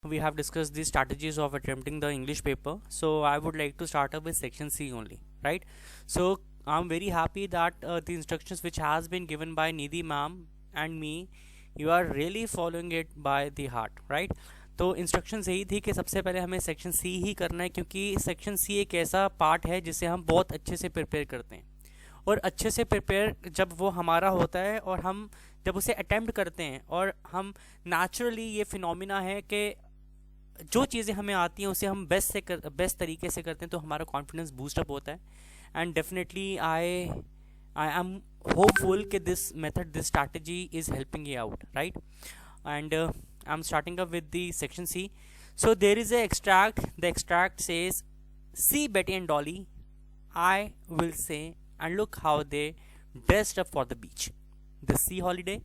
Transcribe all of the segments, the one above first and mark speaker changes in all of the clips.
Speaker 1: we have discussed the strategies of attempting the English paper. So I would like to start up with section C only, right? So I'm very happy that the instructions which has been given by Nidhi ma'am and me, you are really following it by the heart, right? तो instructions यही थी कि सबसे पहले हमें section C ही करना है, क्योंकि सेक्शन सी एक ऐसा पार्ट है जिसे हम बहुत अच्छे से प्रिपेयर करते हैं। और अच्छे से प्रिपेयर जब वो हमारा होता है और हम जब उसे अटेम्प्ट करते हैं और हम नेचुरली, ये फिनोमिना है कि जो चीज़ें हमें आती हैं उसे हम बेस्ट तरीके से करते हैं, तो हमारा कॉन्फिडेंस बूस्टअप होता है। And definitely I am hopeful कि this method, this strategy is helping you out, right? And I am starting up with the section C. So there is a extract. The extract says, "See Betty and Dolly, I will say, and look how they dressed up for the beach. The sea holiday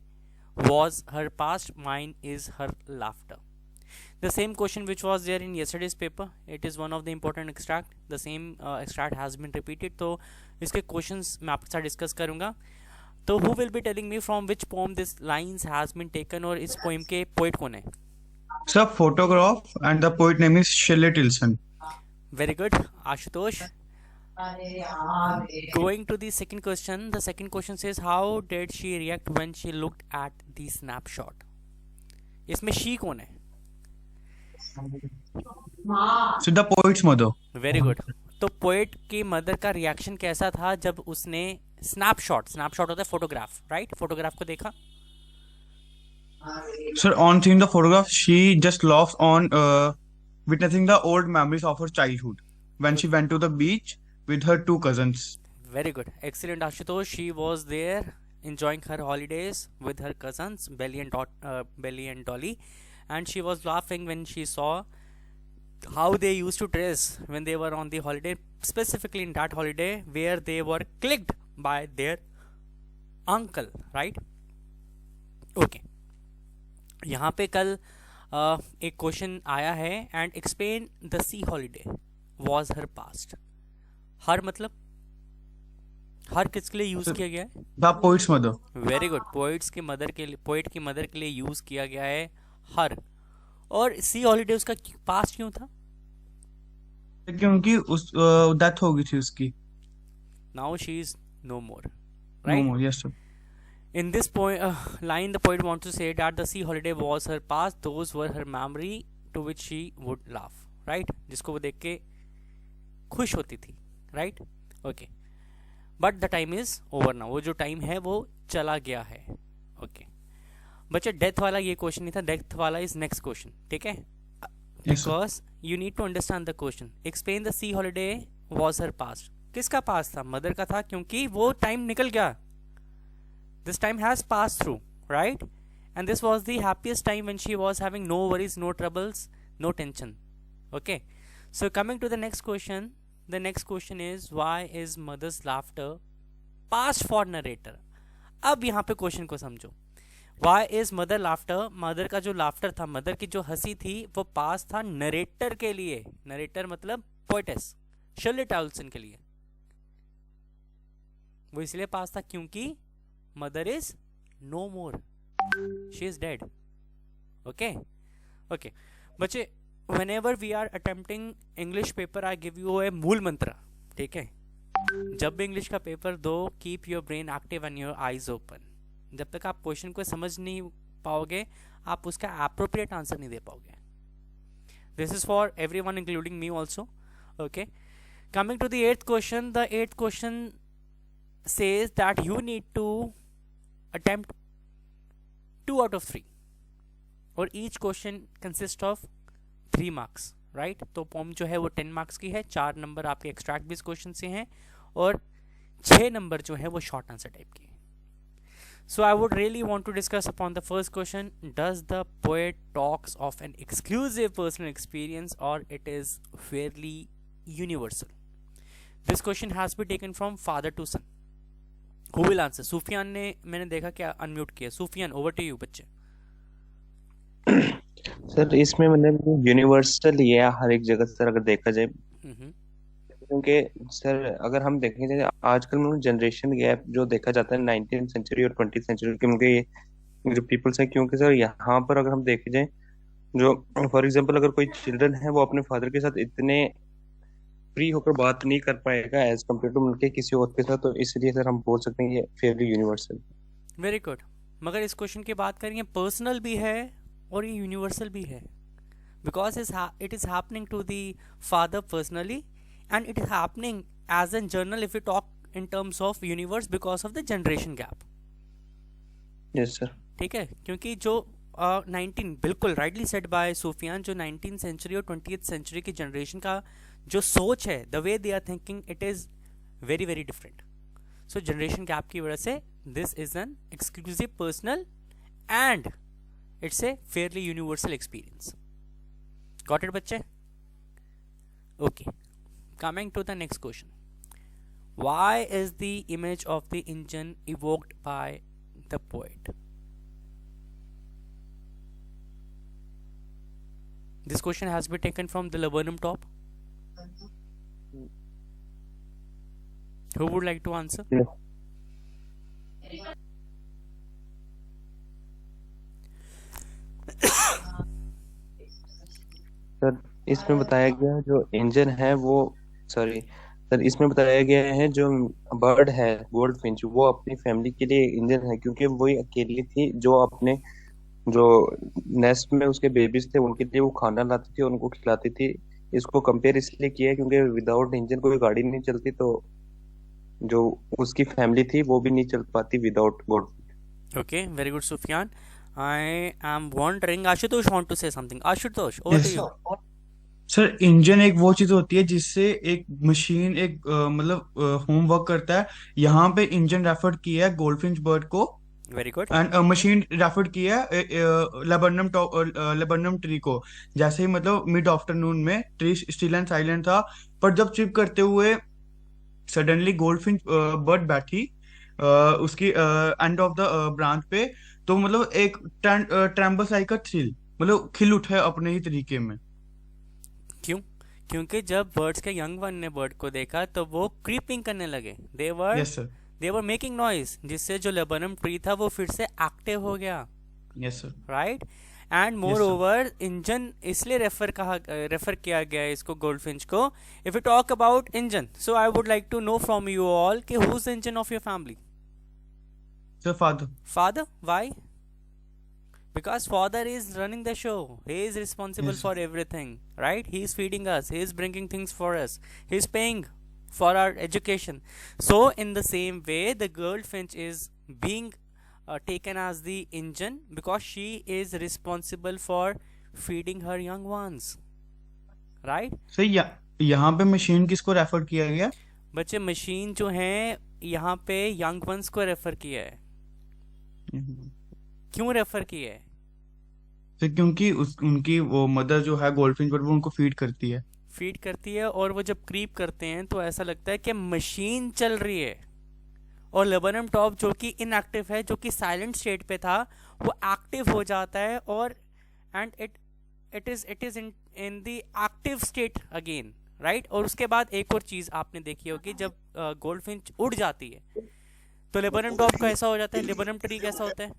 Speaker 1: was her past, mine is her laughter." The same question which was there in yesterday's paper, it is one of the important extract. The same extract has been repeated. तो इसके questions मैं आपके साथ discuss करूँगा. तो who will be telling me from which poem this lines has been taken, और इस poem के poet कौन है?
Speaker 2: It's a photograph, and the poet name is Shelley Tilson.
Speaker 1: Very good, Ashutosh. Going to the second question. The second question says, how did she react when she looked at the snapshot? इसमें she कौन है?
Speaker 2: So the poet's mother.
Speaker 1: Very good. तो poet की mother का reaction कैसा था जब उसने स्नैपशॉट होता है फोटोग्राफ, राइट? फोटोग्राफ को देखा.
Speaker 2: So on seeing the photograph, she just laughs on witnessing the old memories of her childhood when she went to the beach with her two cousins.
Speaker 1: Very good, excellent, Ashutosh. She was there enjoying her holidays with her cousins Belly and Dolly, and she was laughing when she saw how they used to dress when they were on the holiday, specifically in that holiday where they were clicked by their uncle, right? Okay. यहाँ पे कल एक question आया है, and explain the sea holiday was her past. Her मतलब her किसके लिए use किया गया है?
Speaker 2: The poet's mother.
Speaker 1: Very good. Poet की मदर के लिए यूज किया गया है हर. और सी हॉलीडे उसका पास्ट क्यों था?
Speaker 2: क्योंकि उस डेथ हो गई थी उसकी.
Speaker 1: Now she is no more,
Speaker 2: No
Speaker 1: right?
Speaker 2: more. Yes, sir.
Speaker 1: In this line, the poet wants to say that the sea holiday was her past, those were her memory to which she would laugh, right? जिसको वो देख के खुश होती थी, right? Okay. But the time is over now. वो जो time है वो चला गया है. Okay. बच्चे, डेथ वाला ये क्वेश्चन नहीं था, डेथ वाला इज नेक्स्ट क्वेश्चन, ठीक है?
Speaker 2: Yes, sir.
Speaker 1: Because you need to understand the question. Explain the sea holiday was her past. किसका पास्ट था? मदर का था, क्योंकि वो टाइम निकल गया. This time has passed through, right? And this was the happiest time when she was having no worries, no troubles, no tension. Okay. So coming to the next question. The next question is, why is mother's laughter past for narrator? अब यहाँ पे question को समझो. Why is mother laughter? Mother का जो laughter था, mother की जो हंसी थी, वो पास था नरेटर के लिए. नरेटर मतलब पोएटेस शर्ली टिल्सन के लिए. वो इसलिए पास था क्योंकि mother is no more, she is dead. Okay. बच्चे, whenever we are attempting English paper, I give you a मूल मंत्र, ठीक है? जब भी इंग्लिश का पेपर दो, keep your brain active and your eyes open. जब तक आप क्वेश्चन को समझ नहीं पाओगे, आप उसका appropriate आंसर नहीं दे पाओगे. This is for everyone including me also. Okay. Coming to the 8th question. The 8th question says that you need to attempt 2 out of 3, और each question consists of 3 marks, right? तो pome जो है वो 10 marks की है. 4 number आपके extract based question से हैं और 6 नंबर जो है वो शॉर्ट आंसर टाइप की. So I would really want to discuss upon the first question. Does the poet talks of an exclusive personal experience, or it is fairly universal? This question has been taken from father to son. Who will answer? Sufiyan ने, मैंने देखा क्या unmute किया. Sufiyan, over to you बच्चे.
Speaker 3: Sir इसमें मतलब universal ही है हर एक जगह सर, अगर देखा जाए. क्योंकि सर अगर हम देखें जाए आजकल में जनरेशन गैप जो देखा जाता है 19th सेंचुरी और 20th सेंचुरी के, उनके जो पीपल्स हैं, क्योंकि सर यहाँ पर अगर हम देखे जाए जो फॉर एग्जांपल अगर कोई चिल्ड्रन है वो अपने फादर के साथ इतने फ्री होकर बात नहीं कर पाएगा एज कम्पेयर टू मिलके किसी और के साथ, तो इसलिए सर हम बोल सकते हैं ये फेयरली यूनिवर्सल।
Speaker 1: Very good. मगर इस क्वेश्चन की बात करें, पर्सनल भी है और ये यूनिवर्सल भी है, because it is happening to the father personally, and it is happening as in journal if we talk in terms of universe because of the generation gap.
Speaker 3: Yes sir.
Speaker 1: ठीक है, क्योंकि जो 19 बिल्कुल राइटली सेड बाय सुफियान, जो 19th century और 20th century की generation का जो सोच है, the way they are thinking, it is very very different. So generation gap की वजह से this is an exclusive personal and it's a fairly universal experience. Got it बच्चे? Okay, coming to the next question, why is the image of the engine evoked by the poet? This question has been taken from the Laburnum Top. Who would like to answer?
Speaker 3: Sir इसमें बताया गया जो engine है वो, sorry sir, इसमें बताया गया है जो बर्ड है गोल्ड फिंच, वो अपनी फैमिली के लिए इंजन है, क्योंकि वही अकेली थी जो अपने जो नेस्ट में उसके बेबीज थे उनके लिए वो खाना लाती थी, उनको खिलाती थी। इसको कंपेयर इसलिए किया है क्योंकि विदाउट इंजन कोई गाड़ी नहीं चलती, तो जो उसकी फैमिली थी वो भी नहीं चल पाती without gold.
Speaker 1: Okay, very good, Sufyan. I am wondering, Ashutosh want to say something. Ashutosh, over to
Speaker 2: yes
Speaker 1: you.
Speaker 2: Sir, engine एक वो चीज होती है जिससे एक मशीन एक मतलब होमवर्क करता है। यहाँ पे इंजन रेफर किया है गोल्डफिंच बर्ड को,
Speaker 1: Very good.
Speaker 2: And machine refer किया है लेबनम ट्री को। जैसे ही मतलब मिड आफ्टरनून में ट्री स्टिल एंड साइलेंट था, पर जब चिप करते हुए सडनली गोल्डफिंच बर्ड बैठी उसकी एंड ऑफ द ब्रांच पे, तो मतलब एक ट्रेम्बस लाइक अ थ्रिल, मतलब खिल उठे अपने ही तरीके में।
Speaker 1: क्यों? क्योंकि जब बर्ड्स के यंग वन ने बर्ड को देखा तो वो क्रीपिंग करने लगे,
Speaker 2: yes sir,
Speaker 1: they were making noise, जिससे जो लेबनम ट्री था वो फिर से एक्टिव हो गया,
Speaker 2: yes sir,
Speaker 1: right? And moreover engine इसलिए रेफर किया गया है इसको गोल्डफिंच को। If you talk about engine, so I would like to know from you all कि who is the engine of your family?
Speaker 2: Sir father.
Speaker 1: Father? Why? Because father is running the show. He is responsible
Speaker 2: Yes,
Speaker 1: for everything, right? He is feeding us, he is bringing things for us, he is paying for our education. So in the same way, the goldfinch is being taken as the engine because she is responsible for feeding her young ones, right?
Speaker 2: Sir यहाँ पे machine किसको refer किया गया?
Speaker 1: बच्चे machine जो है यहाँ पे यंग वंस को रेफर किया है। क्यों रेफर किया है?
Speaker 2: सर क्योंकि उनकी वो मदर जो है गोल्डफिंच बर्ड, वो उनको फीड करती है,
Speaker 1: और वो जब क्रीप करते हैं तो ऐसा लगता है कि मशीन चल रही है, और लेबनम टॉप जो कि इनएक्टिव है, जो कि साइलेंट स्टेट पे था, वो एक्टिव हो जाता है, और and it is in the active state again, right? और उसके बाद एक और चीज आपने देखी होगी, जब गोल्डफिंच उड़ जाती है तो लेबनम टॉप कैसा हो जाता है, लेबनम ट्री कैसा होता है?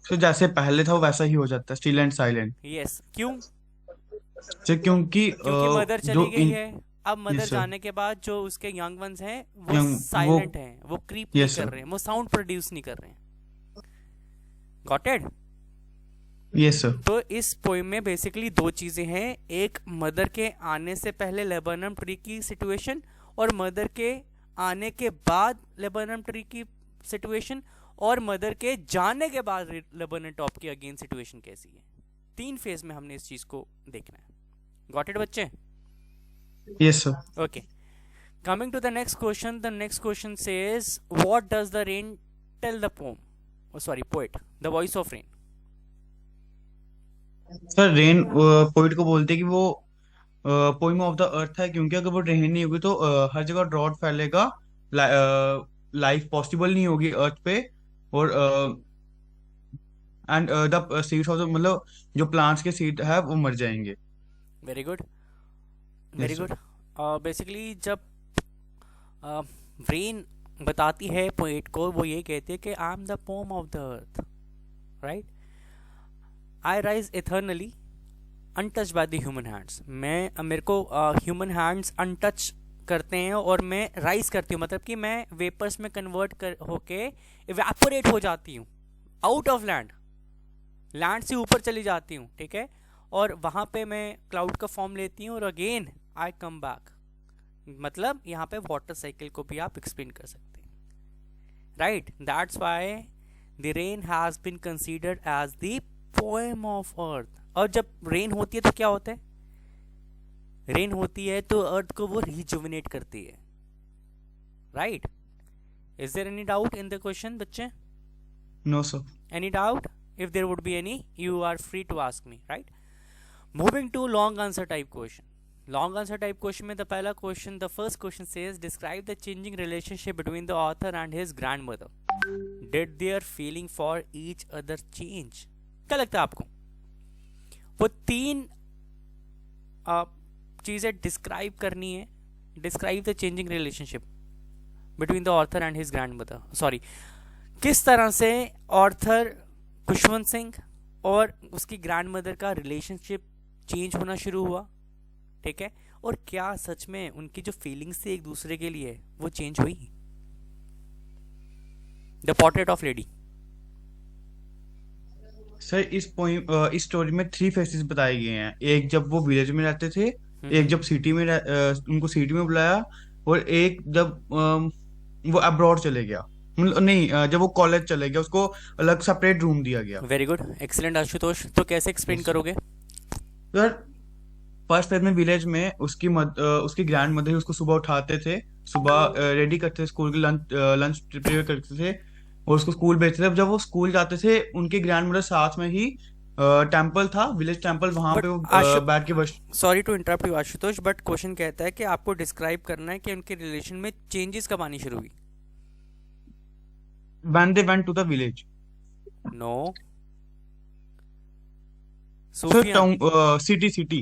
Speaker 2: तो जैसे पहले था वो वैसा ही हो जाता है, स्टिल एंड साइलेंट।
Speaker 1: यस। क्यों?
Speaker 2: सर क्योंकि
Speaker 1: मदर
Speaker 2: जो
Speaker 1: चली गई है। अब मदर
Speaker 2: यस सर,
Speaker 1: जाने के बाद जो उसके यंग वंस हैं वो
Speaker 2: वो
Speaker 1: साइलेंट हैं, वो क्रीप नहीं
Speaker 2: यस
Speaker 1: कर
Speaker 2: सर,
Speaker 1: रहे हैं, वो साउंड प्रोड्यूस नहीं कर रहे हैं। Got it?
Speaker 2: यस सर,
Speaker 1: तो इस पोएम में बेसिकली दो चीजें हैं, एक मदर के आने से पहले लेबनम ट्री की सिचुएशन, और मदर के आने के बाद लेबनम ट्री की सिचुएशन, और मदर के जाने के बाद लेबनम टॉप की अगेन सिचुएशन कैसी है। 3 फेज में हमने इस चीज को देखना है। गॉट इट बच्चे?
Speaker 2: Yes sir.
Speaker 1: Okay. Coming to the next question, the next question says, what does the rain tell the poem? Oh, sorry, poet. The voice of rain.
Speaker 2: Sir rain poet को बोलते हैं कि वो poem of the अर्थ है, क्योंकि अगर वो rain नहीं होगी तो हर जगह ड्रॉट फैलेगा, लाइफ पॉसिबल नहीं होगी अर्थ पे, और and the seeds of the मतलब जो प्लांट्स के सीड है वो मर जाएंगे।
Speaker 1: Very good.
Speaker 2: Yes
Speaker 1: Very
Speaker 2: sir,
Speaker 1: good. Basically, जब रेन बताती है पोएट को, वो ये कहती है कि I am the poem of the earth, right? I rise eternally untouch by the human hands. मेरे को ह्यूमन हैंड्स अनटच करते हैं और मैं राइज करती हूँ, मतलब कि मैं वेपर्स में कन्वर्ट कर होके इवेपोरेट हो जाती हूँ आउट ऑफ लैंड, लैंड से ऊपर चली जाती हूँ, ठीक है, और वहाँ पे मैं क्लाउड का फॉर्म लेती हूँ और अगेन आई कम बैक। मतलब यहाँ पे वाटर साइकिल को भी आप एक्सप्लेन कर सकते हैं, right. That's why the rain has been considered as the poem of earth. और जब रेन होती है तो क्या होता है, रेन होती है तो अर्थ को वो रिजुविनेट करती है, right. Is there any doubt in the question बच्चे?
Speaker 2: No sir.
Speaker 1: Any doubt? If there would be any, you are free to ask me, right? Moving to long answer type question. Long answer type question में the first question says, describe the changing relationship between the author and his grandmother. Did their feeling for each other change? क्या लगता है आपको? वो 3 चीजें describe करनी है। Describe the changing relationship between the author and his grandmother. Sorry. किस तरह से ऑर्थर खुशवंत सिंह और उसकी ग्रैंडमदर का रिलेशनशिप चेंज होना शुरू हुआ, ठीक है, और क्या सच में उनकी जो फीलिंग्स थी एक दूसरे के लिए वो चेंज हुई? The portrait of lady.
Speaker 2: Sir इस स्टोरी में 3 फेसेस बताए गए हैं। एक जब वो विलेज में रहते थे, एक जब उनको सिटी में बुलाया, और एक जब वो अब्रॉड चले गया, नहीं, जब वो कॉलेज चले गया उसको अलग सेपरेट रूम दिया गया।
Speaker 1: Very good, excellent Ashutosh. तो कैसे एक्सप्लेन करोगे?
Speaker 2: सर फर्स्ट फेज में विलेज में उसकी ग्रैंड मदर उसको सुबह उठाते थे, सुबह रेडी करते थे, स्कूल के लंच प्रिपेयर करते थे और उसको स्कूल भेजते थे। जब वो स्कूल जाते थे उनके ग्रैंड मदर साथ में ही टेम्पल था, विलेज टेम्पल, वहां पे वो बैठ के बस।
Speaker 1: Sorry to interrupt you Ashutosh, but question कहता है कि आपको डिस्क्राइब करना है कि उनके रिलेशन में चेंजेस कब आनी शुरू हुई।
Speaker 2: When they went to the village.
Speaker 1: No.
Speaker 2: City.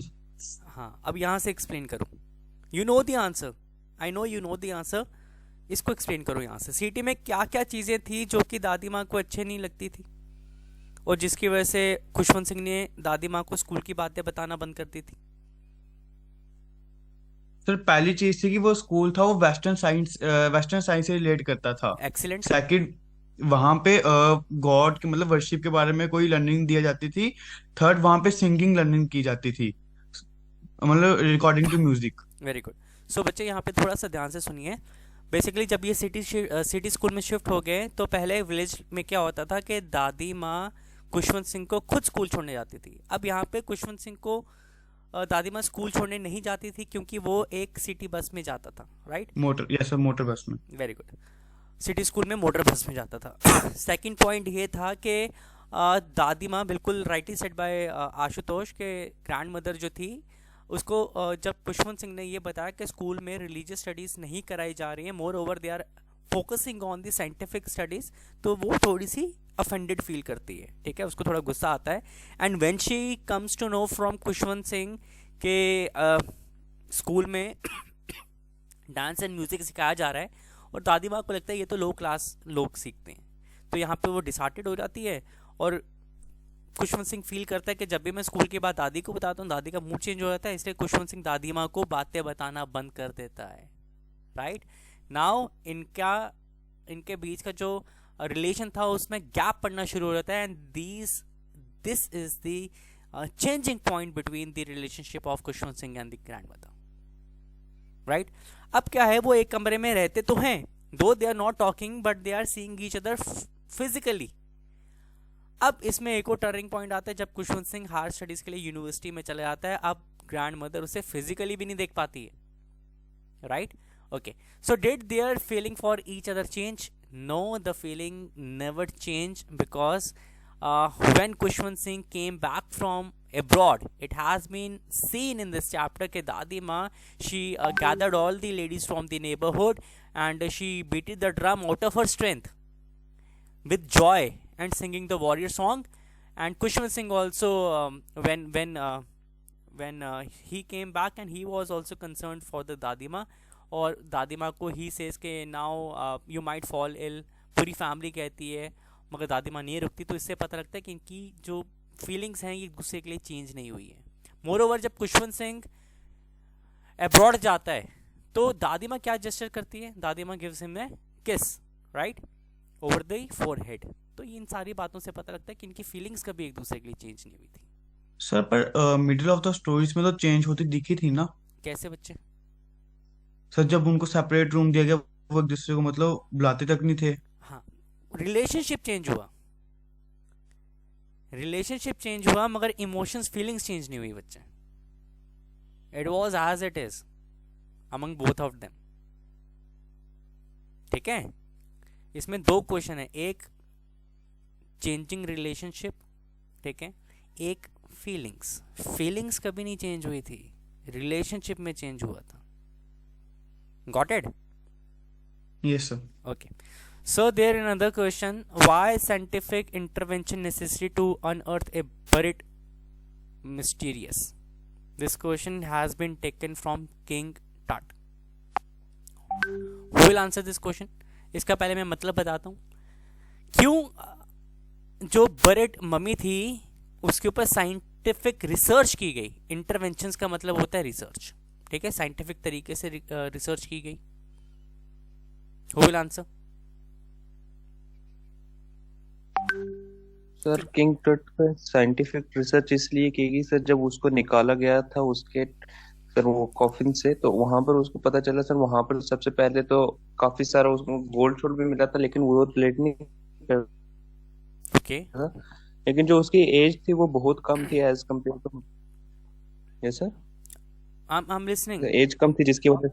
Speaker 1: हाँ, अब यहाँ से एक्सप्लेन करो। You know the answer, I know you know the answer, इसको एक्सप्लेन करो यहाँ से। सिटी में क्या क्या चीजें थी जो कि दादी माँ को अच्छे नहीं लगती थी और जिसकी वजह से खुशवंत सिंह ने दादी माँ को स्कूल की बातें बताना बंद कर दी थी?
Speaker 2: सर पहली चीज थी कि वो स्कूल था वो वेस्टर्न साइंस से रिलेट करता था।
Speaker 1: एक्सीलेंट।
Speaker 2: सेकंड, वहां पे गॉड के मतलब वर्शिप के बारे में कोई लर्निंग दी जाती थी। थर्ड, वहां पे सिंगिंग लर्निंग की जाती थी, मतलब recording to music.
Speaker 1: Very good. So बच्चे यहाँ पे थोड़ा सा ध्यान से सुनिए। बेसिकली जब ये सिटी स्कूल में शिफ्ट हो गए तो पहले विलेज में क्या होता था कि दादी माँ खुशवंत सिंह को खुद स्कूल छोड़ने जाती थी। अब यहाँ पे खुशवंत सिंह को दादी माँ स्कूल छोड़ने नहीं जाती थी क्योंकि वो एक सिटी बस में जाता था, राइट?
Speaker 2: मोटर बस में।
Speaker 1: Very good. सिटी स्कूल में मोटर बस में जाता था। सेकंड पॉइंट ये था कि दादी माँ, बिल्कुल राइटली सेड बाय आशुतोष, के ग्रैंड मदर जो थी उसको जब खुशवंत सिंह ने ये बताया कि स्कूल में रिलीजियस स्टडीज़ नहीं कराई जा रही हैं, moreover they are focusing on the scientific studies, तो वो थोड़ी सी अफेंडेड फील करती है, ठीक है, उसको थोड़ा गुस्सा आता है। And when she comes to know from Khushwant Singh के स्कूल में डांस एंड म्यूजिक सिखाया जा रहा है और दादी माँ को लगता है ये तो लो क्लास लोग सीखते हैं, तो यहाँ पे वो डिसहार्टेड हो जाती है और खुशवंत सिंह फील करता है कि जब भी मैं स्कूल की बात दादी को बताता हूँ दादी का मूड चेंज हो जाता है, इसलिए खुशवंत सिंह दादी माँ को बातें बताना बंद कर देता है, राइट? नाउ इनके बीच का जो रिलेशन था उसमें गैप पड़ना शुरू हो जाता है and this is the changing point between the relationship of Khushwant Singh and the grandmother, right? अब क्या है, वो एक कमरे में रहते तो हैं, दो they are not talking but they are seeing each other physically. अब इसमें एक और टर्निंग पॉइंट आता है जब खुशवंत सिंह हायर स्टडीज के लिए यूनिवर्सिटी में चले जाता है। अब ग्रैंड मदर उसे फिजिकली भी नहीं देख पाती है, right? Okay, so did their feeling for each other change? No, the feeling never change because when Kushwant Singh came back from abroad, it has been seen in this chapter that Dadi Ma, she gathered all the ladies from the neighborhood and she beated the drum out of her strength with joy and singing the warrior song. And Kushwant Singh also when he came back and he was also concerned for the Dadi Ma, और दादी माँ को ही says के now you might fall ill, पूरी family कहती है, मगर दादी माँ नहीं रुकती। तो इससे पता लगता है कि इनकी जो फीलिंग्स हैं ये एक दूसरे के लिए चेंज नहीं हुई है। मोर ओवर जब खुशवंत सिंह अब्रॉड जाता है तो दादी माँ क्या जेस्चर करती है, दादी माँ गिव्स हिम ए किस, राइट, ओवर द फोरहेड। तो इन सारी बातों से पता लगता है कि इनकी फीलिंग्स कभी एक दूसरे के लिए चेंज नहीं हुई थी।
Speaker 2: सर पर मिडिल ऑफ द स्टोरीज में तो चेंज होती दिखी थी ना।
Speaker 1: कैसे बच्चे?
Speaker 2: सर जब उनको सेपरेट रूम दिया गया वो एक दूसरे को मतलब बुलाते तक नहीं थे।
Speaker 1: हाँ, रिलेशनशिप चेंज हुआ, रिलेशनशिप चेंज हुआ, मगर इमोशंस फीलिंग्स चेंज नहीं हुई बच्चे। It was as it is among both of them. ठीक है, इसमें दो क्वेश्चन है, एक चेंजिंग रिलेशनशिप, ठीक है, एक फीलिंग्स। फीलिंग्स कभी नहीं चेंज हुई थी, रिलेशनशिप में चेंज हुआ था। Got it?
Speaker 2: Yes sir.
Speaker 1: Okay. So there another question, why scientific intervention necessary to unearth a buried mysterious? This question has been taken from King Tut. Who will answer this question? इसका पहले मैं मतलब बताता हूँ, क्यों जो buried mummy थी उसके ऊपर साइंटिफिक रिसर्च की गई। इंटरवेंशंस का मतलब होता है रिसर्च, ठीक है, साइंटिफिक तरीके से रिसर्च की गई। Who will answer?
Speaker 3: Sir king टट पे साइंटिफिक रिसर्च इसलिए की गई सर, जब उसको निकाला गया था उसके सर वो कॉफिन से, तो वहां पर उसको पता चला सर, वहां पर सबसे पहले तो काफी सारा उसको गोल्ड शोल्ड भी मिला था, लेकिन वो रिलेट नहीं कर
Speaker 1: Okay.
Speaker 3: था। लेकिन जो उसकी एज थी वो बहुत कम थी as compare to. Yes sir,
Speaker 1: I'm listening.
Speaker 3: Age कम थी जिसकी वजह।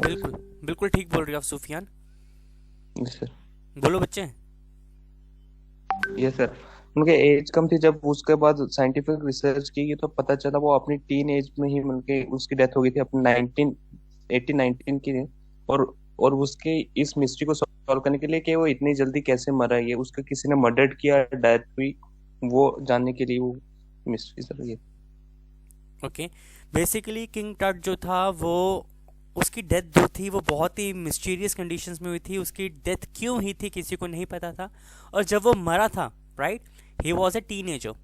Speaker 1: बिल्कुल बिल्कुल ठीक बोल रहे हो आप सुफियान,
Speaker 3: यस सर।
Speaker 1: बोलो बच्चे।
Speaker 3: यस सर, उनके एज कम थी, जब उसके बाद साइंटिफिक रिसर्च की तो पता चला वो अपनी टीन एज में ही मतलब उसकी डेथ हो गई थी, अपने 19 की। और उसके इस मिस्ट्री को सॉल्व करने के लिए कि वो इतनी जल्दी कैसे मरा, ये उसको किसी ने मर्डर किया, डेथ हुई, वो जानने के लिए वो मिस्ट्री सर ये।
Speaker 1: ओके, बेसिकली किंग टट जो था वो, उसकी डेथ जो थी वो बहुत ही मिस्टीरियस कंडीशंस में हुई थी। उसकी डेथ क्यों हुई थी किसी को नहीं पता था, और जब वो मरा था, right, he was a teenager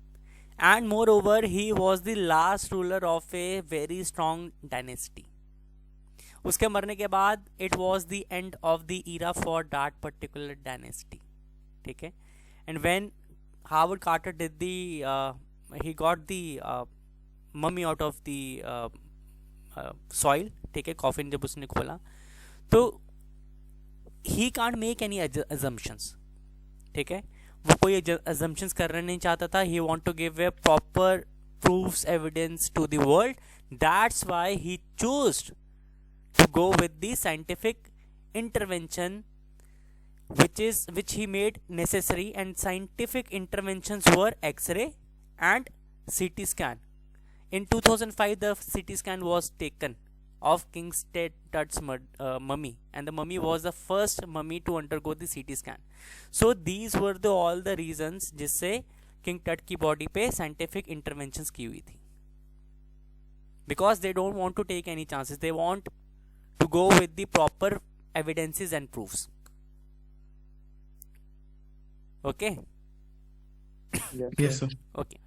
Speaker 1: and moreover he was the last ruler of a very strong dynasty. उसके मरने के बाद it was the end of the era for that particular dynasty, ठीक है। And when Howard Carter did the he got the mummy out of the soil, ठीक है, coffin जब उसने खोला, तो he can't make any assumptions, ठीक है, वो कोई अजम्पशंस करना नहीं चाहता था। He want to give a proper proofs evidence to the world, that's why he choose to go with the scientific intervention which he made necessary, and scientific interventions were X-ray and CT scan. In 2005, the CT scan was taken of King Tut's mummy, and the mummy was the first mummy to undergo the CT scan. So these were all the reasons जिससे King Tut की body पे scientific interventions की हुई थी, because they don't want to take any chances. They want to go with the proper evidences and proofs. Okay.
Speaker 2: Yes sir.
Speaker 1: Okay.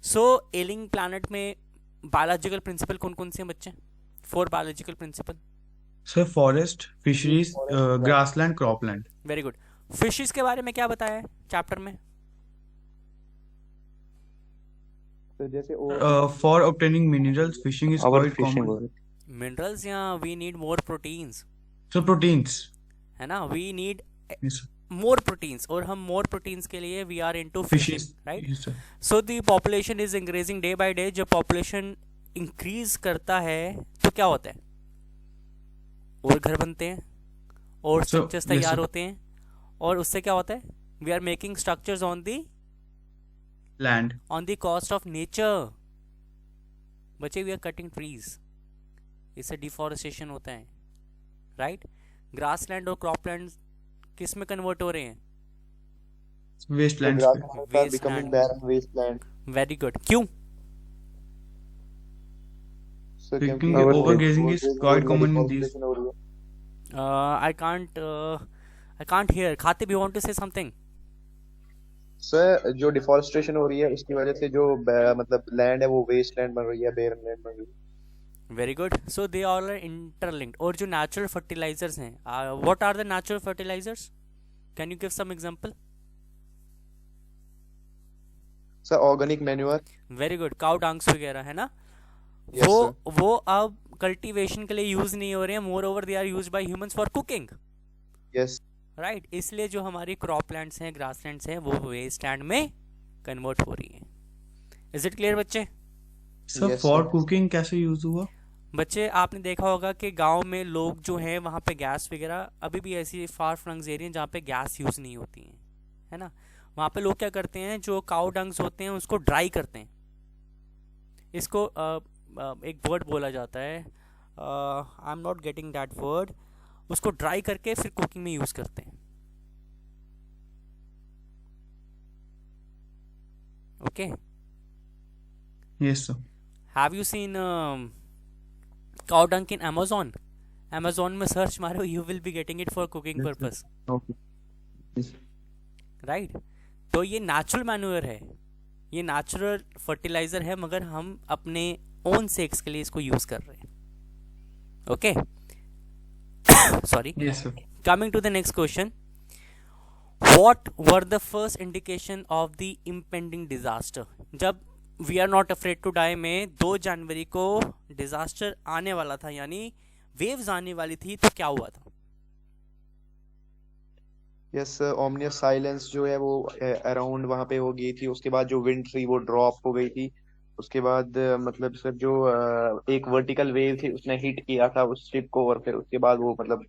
Speaker 1: So ailing planet में biological principle कौन कौन से हैं बच्चे? 4 biological principle.
Speaker 2: Sir forest, fisheries, grassland, cropland.
Speaker 1: Very good. Fishes के बारे में क्या बताया है चैप्टर में?
Speaker 3: तो जैसे
Speaker 2: for obtaining minerals fishing is
Speaker 3: our
Speaker 2: quite
Speaker 3: fishing
Speaker 2: common.
Speaker 1: Minerals या we need more proteins,
Speaker 2: sir proteins.
Speaker 1: है ना, we need
Speaker 2: yes
Speaker 1: more proteins, और हम मोर प्रोटीन्स के लिए we are into fishing,
Speaker 2: fishes.
Speaker 1: Right.
Speaker 2: Yes sir.
Speaker 1: So the population is increasing day by day. जब population increase करता है तो क्या होता है? और घर बनते हैं और
Speaker 2: So,
Speaker 1: स्ट्रक्चर्स
Speaker 2: yes,
Speaker 1: तैयार
Speaker 2: sir.
Speaker 1: होते हैं, और उससे क्या होता है? We are making structures
Speaker 2: land.
Speaker 1: On the cost of nature. बच्चे, वी आर कटिंग ट्रीज, इससे डिफॉरेस्टेशन होता है, राइट। ग्रासलैंड और क्रॉपलैंड किस में कन्वर्ट हो रहे हैं?
Speaker 2: वेस्टलैंड्स
Speaker 4: The
Speaker 2: पे।
Speaker 4: grasslands are becoming barren wasteland.
Speaker 1: Very good. क्यों?
Speaker 4: So
Speaker 2: क्योंकि
Speaker 4: क्योंकि
Speaker 2: overgrazing is quite common in these.
Speaker 4: deforestation हो रही है।
Speaker 1: I can't hear. Khatib, you want to say something?
Speaker 4: Sir जो डिफॉरेस्टेशन हो रही है उसकी वजह से जो मतलब लैंड है वो वेस्ट लैंड बन रही है, बेरन लैंड बन रही है।
Speaker 1: Very good, so they all are interlinked. और जो नेचुरल फर्टिलाइजर्स हैं, what are the natural fertilizers? Can you give some example?
Speaker 4: Sir organic manure.
Speaker 1: Very good, cow dungs वगैरह, है ना?
Speaker 4: यस
Speaker 1: वो
Speaker 4: सर।
Speaker 1: वो अब कल्टीवेशन के लिए यूज नहीं हो रहे हैं, moreover they are used by humans for cooking,
Speaker 4: yes.
Speaker 1: Right? इसलिए जो हमारी क्रॉप लैंड्स हैं, ग्रास लैंड्स हैं, वो वेस्ट लैंड में कन्वर्ट हो रही हैं। इज इट क्लियर बच्चे?
Speaker 2: Sir
Speaker 4: yes
Speaker 2: for
Speaker 4: sir.
Speaker 2: Cooking कैसे यूज हुआ?
Speaker 1: बच्चे आपने देखा होगा कि गांव में लोग जो हैं वहाँ पे गैस वगैरह, अभी भी ऐसी फार फ्लंग्स एरिया जहाँ पे गैस यूज़ नहीं होती हैं, है ना? वहाँ पे लोग क्या करते हैं, जो काउ डंग्स होते हैं उसको ड्राई करते हैं। इसको एक वर्ड बोला जाता है, I am not getting that word. उसको ड्राई करके फिर कुकिंग में यूज़ करते हैं। Okay,
Speaker 2: yes sir.
Speaker 1: Have you seen cow dung in Amazon? Amazon में सर्च मारो, you will be getting it for cooking
Speaker 2: Yes, sir.
Speaker 1: Purpose,
Speaker 2: okay.
Speaker 1: Right? तो ये नेचुरल मैन्योर है, ये नेचुरल फर्टिलाइजर है, मगर हम अपने ओन सेक्स के लिए इसको यूज कर रहे हैं। Okay, sorry.
Speaker 2: Yes sir.
Speaker 1: Coming to the next question, what were the first indication of the impending disaster? जब we are not afraid to die में 2 जनवरी को डिजास्टर आने वाला था, यानी वेव्स आने वाली थी, तो क्या हुआ था?
Speaker 4: यस सर, ओमनियस साइलेंस जो है वो अराउंड वहां पे हो गई थी। उसके बाद जो विंड थी वो ड्रॉप हो गई थी। उसके बाद मतलब सर जो एक वर्टिकल वेव थी उसने हिट किया था उस शिप को, और फिर उसके बाद वो मतलब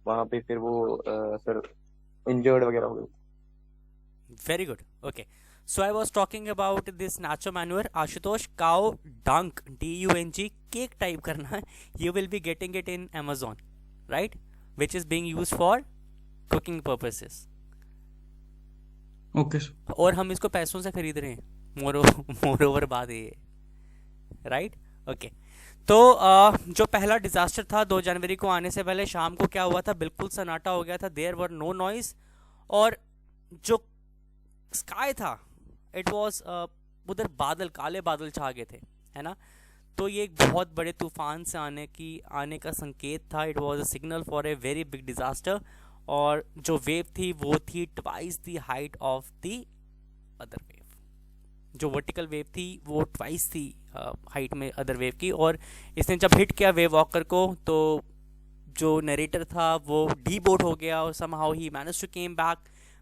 Speaker 4: वहां पे फिर वो सर इंजर्ड वगैरह हो गए।
Speaker 1: Very good. Okay. So I was talking about this natural manure. Ashutosh, cow dung, dung, cake type करना है. You will be getting it in Amazon, right? Which is being used for cooking purposes.
Speaker 2: Okay sir.
Speaker 1: और हम इसको पैसों से खरीद रहे हैं, मोर ओवर बात ये है, राइट? ओके, तो जो पहला डिजास्टर था 2 जनवरी को आने से पहले शाम को क्या हुआ था? बिल्कुल सन्नाटा हो गया था, देयर वर नो नॉइज, और जो स्काई था इट वॉज उधर बादल, काले बादल छा गए थे, है ना? तो ये एक बहुत बड़े तूफान से आने का संकेत था। It was a signal for a very big disaster. और जो वेव थी वो थी twice the height of the other wave. जो वर्टिकल वेव थी वो ट्वाइस थी हाइट में अदर वेव की। और इसने जब हिट किया वेव वॉकर को, तो जो नरेटर था वो डी बोट हो गया, और somehow he manage to came back,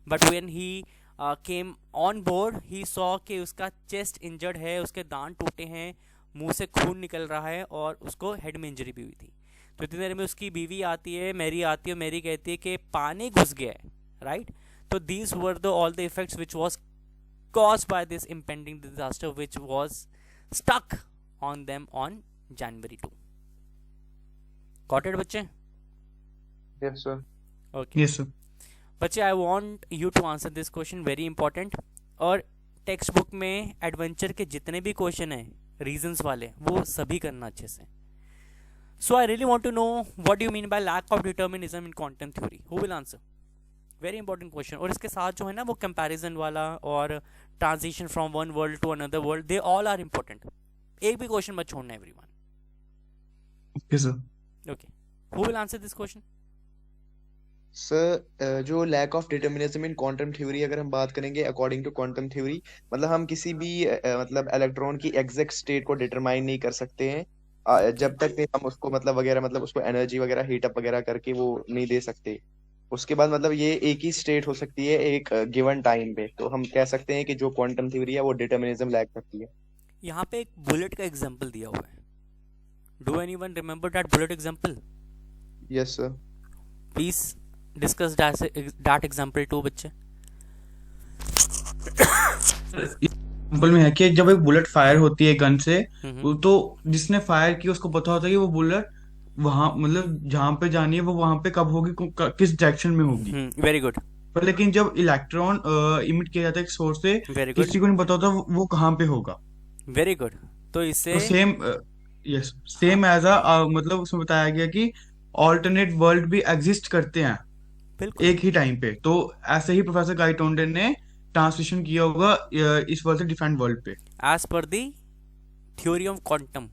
Speaker 1: but when he came on board he saw कि उसका चेस्ट इंजर्ड है, उसके दांत टूटे हैं, मुंह से खून निकल रहा है, और उसको हेड में इंजरी भी हुई थी। तो इतनी देर में उसकी बीवी आती है, मैरी आती है, मैरी कहती है कि पानी घुस गया है, राइट? तो these were the all the effects which was caused by this impending disaster which was stuck on them on January 2. Got it बच्चे?
Speaker 4: Yes sir.
Speaker 1: Okay.
Speaker 2: Yes sir.
Speaker 1: बच्चे, I want you to answer this question, very important. और text book में adventure के जितने भी question हैं reasons वाले, वो सभी करना अच्छे से। So I really want to know what do you mean by lack of determinism in quantum theory? Who will answer? Very important question. और इसके साथ जो है ना वो कंपैरिजन वाला और transition from one world to another world, they all are important. एक भी क्वेश्चन मत छोड़ना everyone.
Speaker 2: Okay sir.
Speaker 1: Okay, who will answer this question?
Speaker 4: Sir जो lack of determinism in quantum theory अगर हम बात करेंगे, अकॉर्डिंग टू क्वांटम थ्योरी, मतलब हम किसी भी मतलब इलेक्ट्रॉन की एग्जैक्ट स्टेट को डिटरमाइन नहीं कर सकते हैं जब तक कि हम उसको मतलब वगैरह मतलब उसको एनर्जी वगैरह हीट अप वगैरह करके वो नहीं दे सकते। उसके बाद मतलब ये एक ही स्टेट हो सकती है एक गिवन टाइम पे। तो हम कह सकते हैं कि जो क्वांटम थ्योरी है वो डिटर्मिनिज्म लैक करती है।
Speaker 1: यहाँ पे एक बुलेट का एग्जांपल दिया हुआ है। Do anyone remember that bullet example?
Speaker 4: Yes sir.
Speaker 1: Please discuss that example too बच्चे।
Speaker 2: एग्जाम्पल में है कि जब एक बुलेट फायर होती है गन से,
Speaker 1: हम्म,
Speaker 2: तो जिसने फायर की उसको पता होता है कि वो बुलेट वहां मतलब जहां पे जानी है वो वहां पे कब होगी, किस डायरेक्शन में होगी।
Speaker 1: वेरी गुड,
Speaker 2: पर लेकिन जब इलेक्ट्रॉन इमिट किया जाता है एक सोर्स से,
Speaker 1: वेरी गुड,
Speaker 2: किसी को नहीं पता होता वो कहाँ पे होगा।
Speaker 1: Very good. तो इससे
Speaker 2: तो same yes same as a मतलब उसमें बताया गया कि ऑल्टरनेट वर्ल्ड भी एग्जिस्ट करते हैं
Speaker 1: बिल्कुल
Speaker 2: एक ही टाइम पे। तो ऐसे ही प्रोफेसर गाइटोंडे ने ट्रांसलेशन किया होगा इस वर्ल्ड से डिफरेंट वर्ल्ड पे।
Speaker 1: As per the theory of quantum,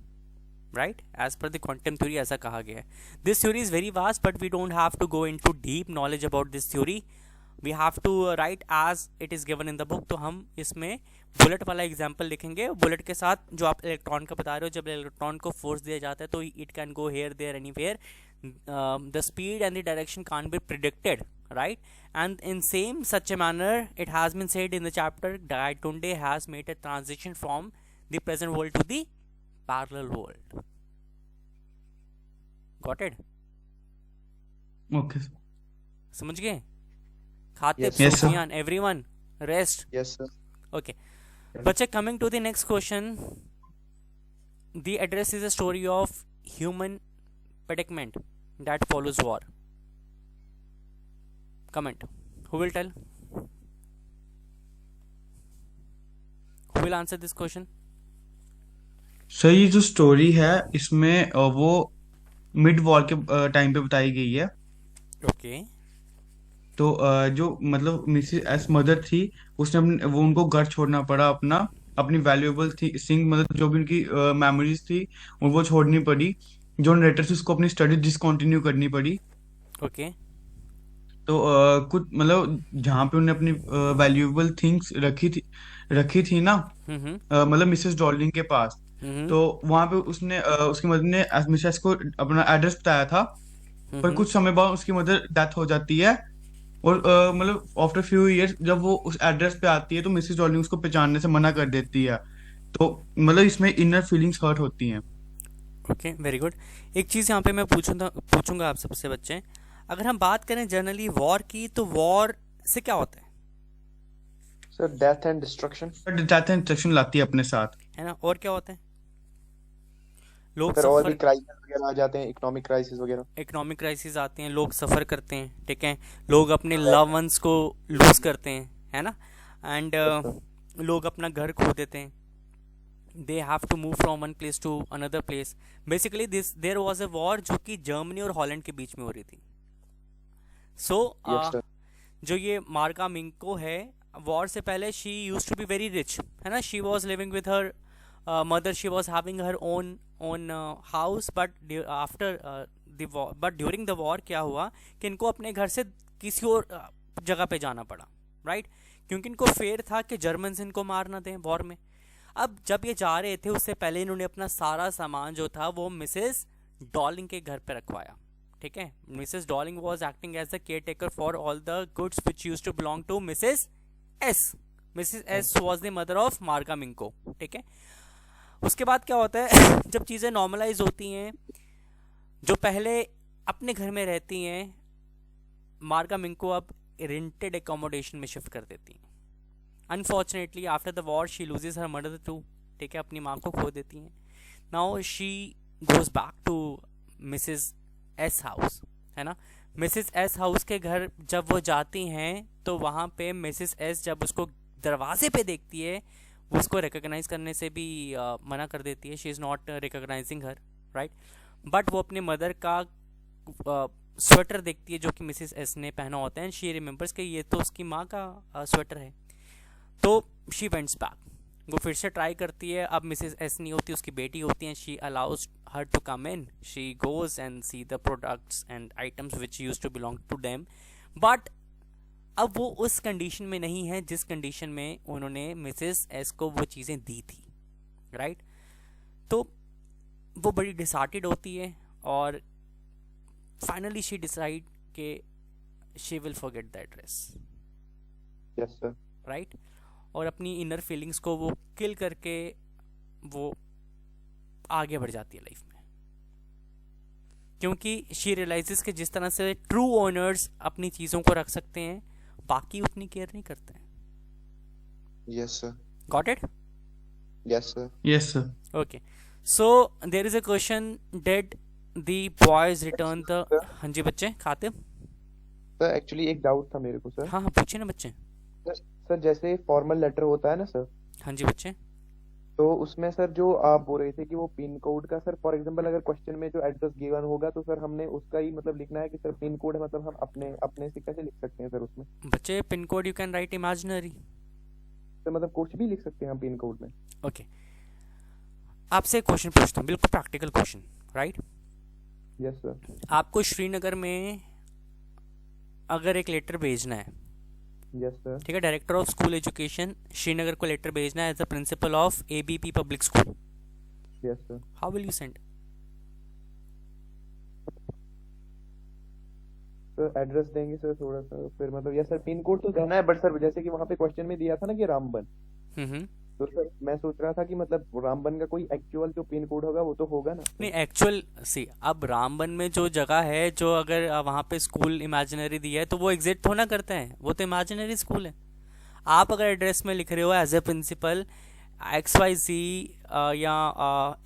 Speaker 1: right, as per the quantum theory ऐसा कहा गया है। This theory is very vast but we don't have to go into deep knowledge about this theory, we have to write as it is given in the book. तो हम इसमें bullet वाला example लिखेंगे, bullet के साथ जो आप electron का बता रहे हो, जब इलेक्ट्रॉन को फोर्स दिया जाता है तो it can go here there anywhere, the speed and the direction can't be predicted, right? And in same such a manner it has been said in the chapter that Tunde has made a transition from the present world to the parallel world. Got it?
Speaker 2: Okay
Speaker 1: समझ गए? Khatib,
Speaker 4: Yes,
Speaker 2: Yes, sir.
Speaker 1: Sufiyan, everyone rest.
Speaker 4: yes sir.
Speaker 1: Okay, बच्चे, coming to the next question, the address is a story of human predicament that follows war. Comment. Who will tell? Who will answer this question?
Speaker 2: Sir ये जो story है इसमें वो mid war के time पे बताई गई है।
Speaker 1: Okay.
Speaker 2: तो जो मतलब मिसिस एस मदर थी उसने वो उनको घर छोड़ना पड़ा, अपनी वैल्यूएबल थी थिंग, मतलब जो भी उनकी मेमोरीज थी वो छोड़नी पड़ी। जो नरेटर थी उसको अपनी स्टडी डिसकंटिन्यू करनी पड़ी।
Speaker 1: Okay.
Speaker 2: तो कुछ मतलब जहाँ पे उन्होंने अपनी वैल्यूएबल थिंग्स रखी थी ना,
Speaker 1: हम्म
Speaker 2: मतलब मिसेस डॉर्लिंग के पास।
Speaker 1: हम्म
Speaker 2: तो वहां पे उसने उसकी मदर ने मिसेस को अपना एड्रेस बताया था, पर कुछ समय बाद उसकी मदर डेथ हो जाती है। और मतलब आफ्टर फ्यू इयर्स जब वो उस एड्रेस पे आती है तो मिसेस डॉर्लिंग उसको पहचानने से मना कर देती है। तो मतलब इसमें इनर फीलिंग्स हर्ट होती हैं।
Speaker 1: Okay, very good. एक चीज़ यहाँ पे मैं पूछूंगा आप सबसे बच्चे, अगर हम बात करें जनरली वॉर की, तो वॉर से क्या होता है
Speaker 4: Sir, death and destruction.
Speaker 2: Death and destruction लाती है अपने साथ।
Speaker 1: है ना? और क्या होता है? लोग
Speaker 4: सर और भी
Speaker 1: सफर,
Speaker 4: क्राइसिस वगैरह आ जाते हैं, इकोनॉमिक क्राइसिस वगैरह।
Speaker 1: इकोनॉमिक क्राइसिस आते हैं, लोग सफ़र करते हैं, ठीक है, लोग अपने लव वंस को लूज करते हैं, है ना, एंड लोग अपना घर खो देते हैं, they have to move from one place to another place. Basically there was a war जो कि जर्मनी और हॉलैंड के बीच में हो रही थी। So
Speaker 4: yes sir.
Speaker 1: जो ये मार्का मिंको है, वॉर से पहले she used to be very rich, है ना, she was living with her mother, she was having her own house, but after the war, but during the war क्या हुआ कि इनको अपने घर से किसी और जगह पे जाना पड़ा, राइट, क्योंकि इनको फेयर था कि जर्मन्स इनको मार ना दें वॉर में। अब जब ये जा रहे थे उससे पहले इन्होंने अपना सारा सामान जो था वो मिसेस डॉलिंग के घर पे रखवाया, ठीक है। Mrs Dolling was acting as the caretaker for all the goods which use to belong to Mrs S. Mrs S was the mother of Marka Minko, ठीक है। उसके बाद क्या होता है जब चीज़ें नॉर्मलाइज होती हैं, जो पहले अपने घर में रहती हैं, मार्का मिंको अब रेंटेड एकोमोडेशन में शिफ्ट कर देती हैं। Unfortunately after the war she loses her mother too, ठीक है, अपनी माँ को खो देती हैं। Now she goes back to Mrs S house, है ना। मिसेस एस हाउस के घर जब वो जाती हैं तो वहाँ पे मिसेस एस जब उसको दरवाजे पे देखती है, वो उसको रिकॉग्नाइज करने से भी मना कर देती है, she is not recognising her, right. But वो अपने मदर का स्वेटर देखती है जो कि मिसेस एस ने पहना होता है, एंड शी रिमेंबर्स कि ये तो उसकी माँ का स्वेटर है। तो शी वेंट्स बैक, वो फिर से ट्राई करती है। अब मिसेस एस नहीं होती, उसकी बेटी होती है, she allows her to come in, she goes and see the products and items which use to belong to them. But अब वो उस कंडीशन में नहीं है जिस कंडीशन में उन्होंने मिसेस एस को वो चीज़ें दी थी, राइट। तो वो बड़ी डिसहार्टेड होती है और फाइनली शी डिसाइड कि she will forget the address,
Speaker 4: yes sir.
Speaker 1: Right, और अपनी इनर फीलिंग्स को वो किल करके वो आगे बढ़ जाती है लाइफ में, क्योंकि शी रियलाइजेस कि जिस तरह से ट्रू ओनर्स अपनी चीज़ों को रख सकते हैं, बाकी उतनी केयर नहीं करते हैं।
Speaker 4: Yes sir.
Speaker 1: Got it?
Speaker 4: Yes sir.
Speaker 2: Yes sir.
Speaker 1: Okay, so there is a question, did the boys return the, हाँ जी बच्चे, खातिब।
Speaker 4: सर एक्चुअली एक डाउट था मेरे को सर।
Speaker 1: हाँ हाँ पूछिए ना बच्चे।
Speaker 4: सर जैसे फॉर्मल लेटर होता है ना सर,
Speaker 1: हाँ जी बच्चे।
Speaker 4: तो उसमें सर जो आप बोल रहे थे कि वो पिन कोड का, सर फॉर एग्जांपल अगर क्वेश्चन में जो एड्रेस गिवन होगा तो सर हमने उसका ही मतलब लिखना है कि सर पिन कोड है, मतलब हम अपने अपने से कैसे लिख सकते हैं सर उसमें?
Speaker 1: बच्चे pin code you can write imaginary,
Speaker 4: तो मतलब कुछ भी लिख सकते हैं हम पिन कोड में।
Speaker 1: ओके, आपसे एक क्वेश्चन पूछता हूँ, बिल्कुल practical question, right?
Speaker 4: Yes sir.
Speaker 1: आपको श्रीनगर में अगर एक लेटर भेजना है,
Speaker 4: यस सर।
Speaker 1: ठीक है, director of school education Srinagar को लेटर भेजना है as the principal of ABP public school,
Speaker 4: yes sir.
Speaker 1: How will you send?
Speaker 4: Sir address देंगे सर थोड़ा सा, फिर मतलब यस सर पिन कोड तो देना है, बट सर जैसे कि वहाँ पे क्वेश्चन में दिया था ना कि रामबन, तो सर मैं सोच रहा था कि मतलब रामबन का कोई एक्चुअल जो पिन कोड होगा वो तो होगा ना।
Speaker 1: नहीं, एक्चुअल सी अब रामबन में जो जगह है, जो अगर वहाँ पे स्कूल इमेजिनरी दिया है तो वो एग्जिस्ट थोड़ा ना करते हैं, वो तो इमेजिनरी स्कूल है। आप अगर एड्रेस में लिख रहे हो एज ए प्रिंसिपल XYZ या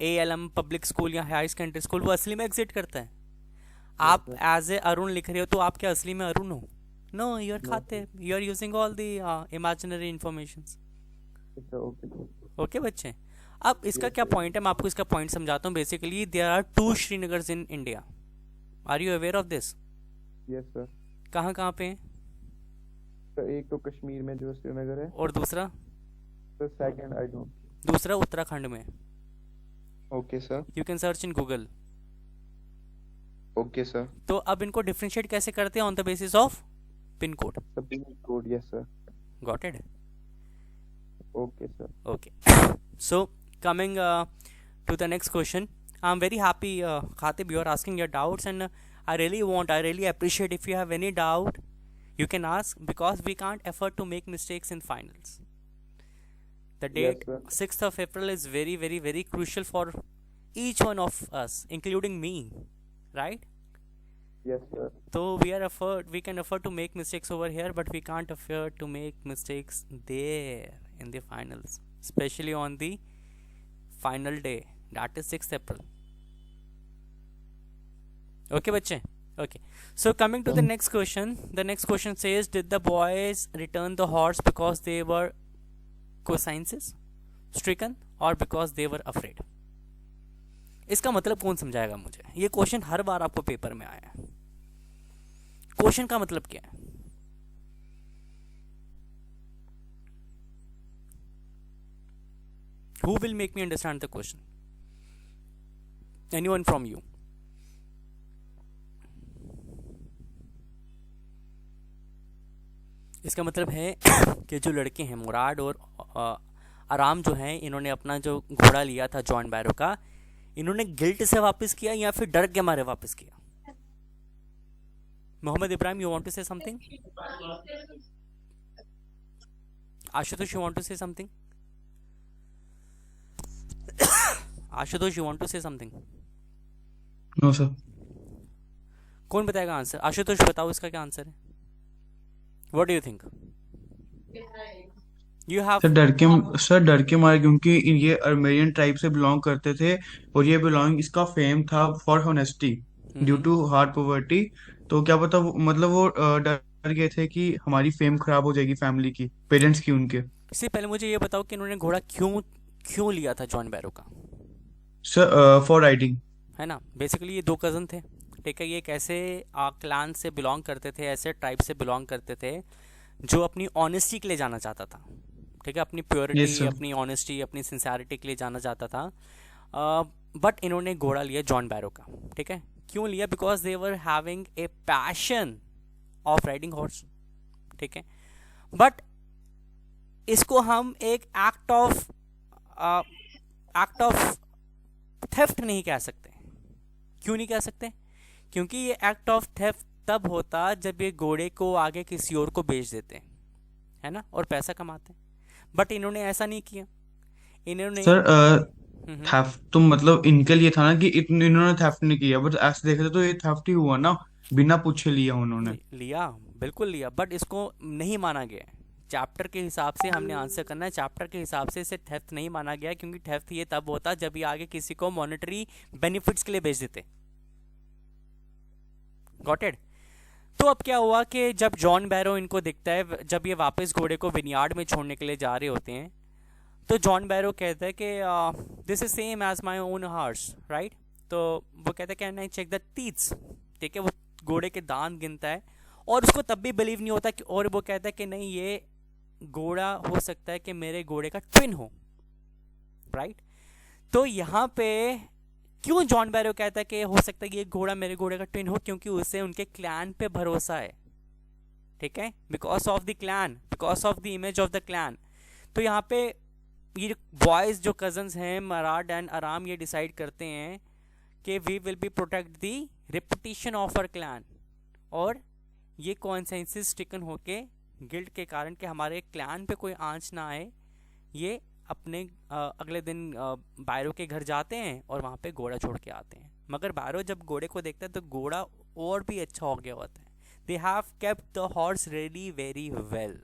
Speaker 1: ALM पब्लिक स्कूल या हाई सेकेंडरी स्कूल, वो असली में एग्जिस्ट करता है। आप एज ए अरुण लिख रहे हो तो आप क्या असली में अरुण हो? नो, यू आर खाते, you are using all the imaginary information. Okay बच्चे, अब इसका क्या पॉइंट है, मैं आपको इसका पॉइंट समझाता हूँ। Basically there are 2 Srinagars in India, are you aware of this?
Speaker 4: Yes sir.
Speaker 1: कहाँ कहाँ पे हैं?
Speaker 4: सर एक तो कश्मीर में जो श्रीनगर है,
Speaker 1: और दूसरा?
Speaker 4: Sir second I don't.
Speaker 1: दूसरा उत्तराखंड में।
Speaker 4: Okay sir.
Speaker 1: You can search in Google.
Speaker 4: Okay sir.
Speaker 1: तो अब इनको डिफरेंशिएट कैसे करते हैं? On the basis of pin code.
Speaker 4: Pin code, yes sir.
Speaker 1: Got it?
Speaker 4: Okay sir.
Speaker 1: Okay. So coming to the next question, I'm very happy, Khatib, you are asking your doubts, and I really appreciate if you have any doubt, you can ask, because we can't afford to make mistakes in finals. The date,
Speaker 4: Yes,
Speaker 1: 6th of April, is very, very, very crucial for each one of us, including me, right?
Speaker 4: Yes sir.
Speaker 1: So we can afford to make mistakes over here, but we can't afford to make mistakes there in the finals, especially on the final day, that is 6th April. Okay bachche? Okay, so coming to the next question. The next question says, did the boys return the horse because they were consciences stricken or because they were afraid? इसका मतलब कौन समझाएगा मुझे? ये question हर बार आपको paper में आया है। Question का मतलब क्या है? Who will make me understand the question? Anyone from you? इसका मतलब है कि जो लड़के हैं मुराद और आराम जो हैं, इन्होंने अपना जो घोड़ा लिया था जॉन बैरो का, इन्होंने गिल्ट से वापस किया या फिर डर के मारे वापस किया? Mohammad Ibrahim, you want to say something? Ashutosh, you want to say something? Ashutosh, you want to say something?
Speaker 2: No sir.
Speaker 1: कौन बताएगा आंसर? आशुतोष बताओ इसका क्या आंसर है? What do you think? You have
Speaker 2: sir डर के मारे, क्योंकि ये अर्मेनियन ट्राइब से बिलोंग करते थे और ये बिलोंग, इसका फेम था for honesty due to hard poverty. तो क्या पता मतलब वो डर गए थे कि हमारी फेम खराब हो जाएगी, फैमिली की, पेरेंट्स की उनके।
Speaker 1: इससे पहले मुझे ये बताओ कि इन्होंने घोड़ा क्यों लिया था जॉन बैरो का?
Speaker 2: सर फॉर राइडिंग,
Speaker 1: है ना। बेसिकली ये 2 कज़न थे, ठीक है। ये एक ऐसे क्लान से बिलोंग करते थे, ऐसे ट्राइब से बिलोंग करते थे जो अपनी ऑनेस्टी के लिए जाना चाहता था, ठीक है, अपनी प्योरिटी,
Speaker 2: Yes, sir.
Speaker 1: अपनी ऑनेस्टी, अपनी सिंसियरिटी के लिए जाना चाहता था। बट इन्होंने घोड़ा लिया जॉन बैरो का, ठीक है। क्यों लिया? Because they were having a passion of riding horse, ठीक है। बट इसको हम एक एक्ट ऑफ थेफ्ट नहीं कह सकते। क्यों नहीं कह सकते? क्योंकि ये एक्ट ऑफ थेफ्ट तब होता जब ये घोड़े को आगे किसी और को बेच देते, है ना, और पैसा कमाते। बट इन्होंने ऐसा नहीं किया। इन्होंने
Speaker 2: सर थेफ्ट तो मतलब इनके लिए था ना कि इन्होंने थेफ्ट नहीं किया, बट ऐसे देखे तो ये थेफ्ट ही हुआ ना, बिना पूछे लिया उन्होंने।
Speaker 1: लिया, बिल्कुल लिया, बट इसको नहीं माना गया। चैप्टर के हिसाब से हमने आंसर करना है, चैप्टर के हिसाब से इसे थेफ्ट नहीं माना गया, क्योंकि थेफ्ट ये तब होता जब ये आगे किसी को मॉनेटरी बेनिफिट्स के लिए बेच देते। Got it? तो अब क्या हुआ कि जब जॉन बैरो इनको दिखता है, जब ये वापस घोड़े को विनयार्ड में छोड़ने के लिए जा रहे होते हैं, तो जॉन बैरो कहता है कि this is same as my own horse, right. तो वो कहता है can I check the teeths, ठीक है। वो घोड़े के दांत गिनता है और उसको तब भी बिलीव नहीं होता कि, और वो कहता है कि नहीं, ये घोड़ा हो सकता है कि मेरे घोड़े का ट्विन हो, राइट। तो यहाँ पे क्यों जॉन बैरो कहता है कि हो सकता है ये घोड़ा मेरे घोड़े का ट्विन हो, क्योंकि उसे उनके क्लैन पे भरोसा है, ठीक है, because of the clan, because of the image of the clan. तो यहाँ पे ये बॉयज जो कजन्स हैं मराड एंड आराम, ये डिसाइड करते हैं कि we will be protect the reputation of our clan, और ये कोइंसिडेंसेस स्टिकन होके गिल्ट के कारण कि हमारे क्लैन पे कोई आंच ना आए, ये अपने अगले दिन बायरो के घर जाते हैं और वहाँ पे घोड़ा छोड़ के आते हैं। मगर बायरो जब घोड़े को देखता है तो घोड़ा और भी अच्छा हो गया होता है। They have kept the horse really very well.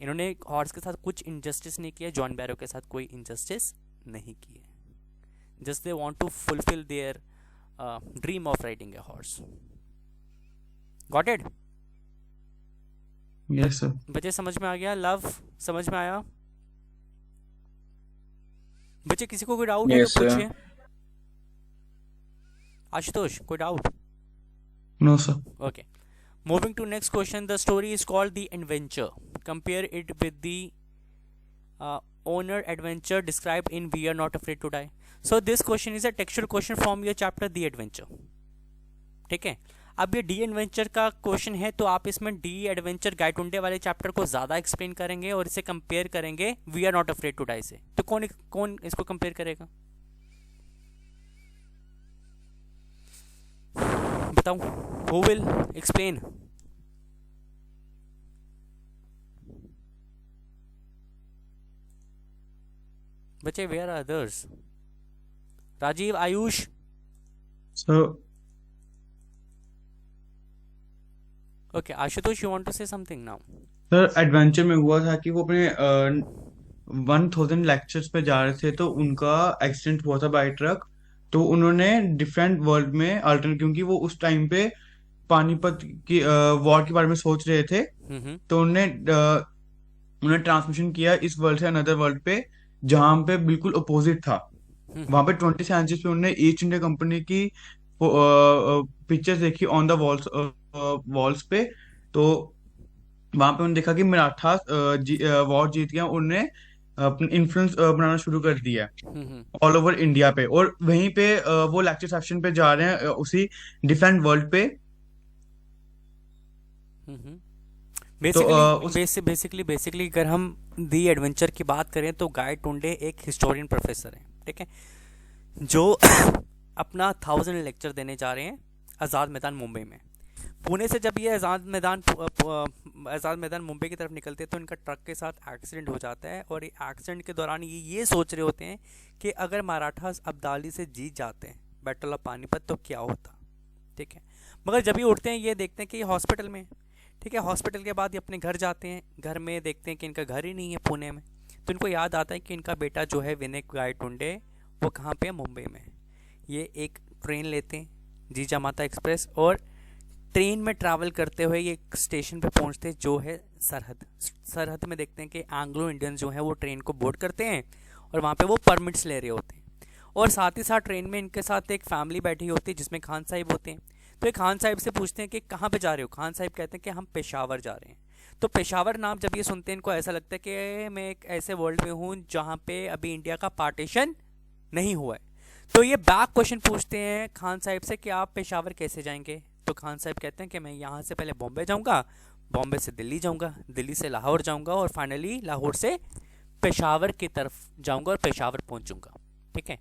Speaker 1: इन्होंने हॉर्स के साथ कुछ इनजस्टिस नहीं किया, जॉन बैरो के साथ कोई इनजस्टिस नहीं किया, just they want to fulfil their dream of riding a horse. Got it?
Speaker 2: Yes sir.
Speaker 1: बच्चे समझ में आ गया? लव समझ में आया? बच्चे किसी को कोई डाउट है
Speaker 5: Yes,
Speaker 1: तो
Speaker 5: sir.
Speaker 1: पूछिए। आशुतोष, कोई doubt?
Speaker 2: No sir.
Speaker 1: Okay. Moving to next question. The story is called The Adventure. Compare it with the owner adventure described in We Are Not Afraid to Die. So this question is a textual question from your chapter The Adventure. ठीक है। अब ये D adventure का question है तो आप इसमें D adventure गाइटुंडे वाले चैप्टर को ज़्यादा एक्सप्लेन करेंगे और इसे कंपेयर करेंगे we are not afraid to die से। तो कौन इसको कंपेयर करेगा? बताऊं? Who will explain? बच्चे, where are others? Rajiv, Ayush?
Speaker 2: Sir
Speaker 1: Okay, Ashutosh, you want to say something now?
Speaker 2: Sir adventure में हुआ था कि वो अपने 1000 लेक्चर्स पे जा रहे थे तो उनका एक्सीडेंट हुआ था बाय ट्रक। तो उन्होंने डिफरेंट वर्ल्ड में अल्टरनेट, क्योंकि वो उस टाइम पे पानीपत की वॉर के बारे में सोच रहे थे, तो उन्होंने ट्रांसमिशन किया इस वर्ल्ड से अनदर वर्ल्ड पे जहाँ पे बिल्कुल अपोजिट था। वहां पे 20 सेंचुरी पे उन्होंने ईस्ट इंडिया कंपनी की पिक्चर्स देखी ऑन द वॉल्स पे। तो वहां पे उन्होंने देखा कि मराठा वॉर जीत गया, उन्होंने अपना इन्फ्लुएंस बनाना शुरू कर दिया ऑल ओवर इंडिया पे। और वहीं पे वो लेक्चर सेक्शन पे जा रहे हैं उसी डिफरेंट वर्ल्ड पे।
Speaker 1: बेसिकली अगर हम दी एडवेंचर की बात करें तो गाय टुंडे एक हिस्टोरियन प्रोफेसर है, ठीक है, जो अपना 1000 लेक्चर देने जा रहे हैं आज़ाद मैदान मुंबई में। पुणे से जब ये आज़ाद मैदान मुंबई की तरफ निकलते हैं तो इनका ट्रक के साथ एक्सीडेंट हो जाता है, और एक्सीडेंट के दौरान ये सोच रहे होते हैं कि अगर मराठास अब्दाली से जीत जाते हैं बैटल ऑफ पानीपत तो क्या होता, ठीक है। मगर जब ये उठते हैं ये देखते हैं कि ये हॉस्पिटल में, ठीक है। हॉस्पिटल के बाद ये अपने घर जाते हैं, घर में देखते हैं कि इनका घर ही नहीं है पुणे में। तो इनको याद आता है कि इनका बेटा जो है विनय गाय टुंडे वो कहाँ पे है, मुंबई में। ये एक ट्रेन लेते हैं, जीजा माता एक्सप्रेस, और ट्रेन में ट्रैवल करते हुए ये एक स्टेशन पे पहुंचते हैं जो है सरहद में देखते हैं कि एंग्लो इंडियन जो है वो ट्रेन को बोर्ड करते हैं और वहाँ पे वो परमिट्स ले रहे होते हैं। और साथ ही साथ ट्रेन में इनके साथ एक फैमिली बैठी होती है जिसमें खान साहिब होते हैं। तो ये खान साहिब से पूछते हैं कि कहाँ पे जा रहे हो? खान साहिब कहते हैं कि हम पेशावर जा रहे हैं। तो पेशावर नाम जब ये सुनते हैं इनको ऐसा लगता है कि मैं एक ऐसे वर्ल्ड में हूँ जहाँ पे अभी इंडिया का पार्टीशन नहीं हुआ है। तो ये बैक क्वेश्चन पूछते हैं खान साहिब से कि आप पेशावर कैसे जाएंगे? तो खान साहिब कहते हैं कि मैं यहाँ से पहले बॉम्बे जाऊँगा, बॉम्बे से दिल्ली जाऊँगा, दिल्ली से लाहौर जाऊँगा, और फाइनली लाहौर से पेशावर की तरफ जाऊँगा और पेशावर पहुँचूँगा, ठीक है।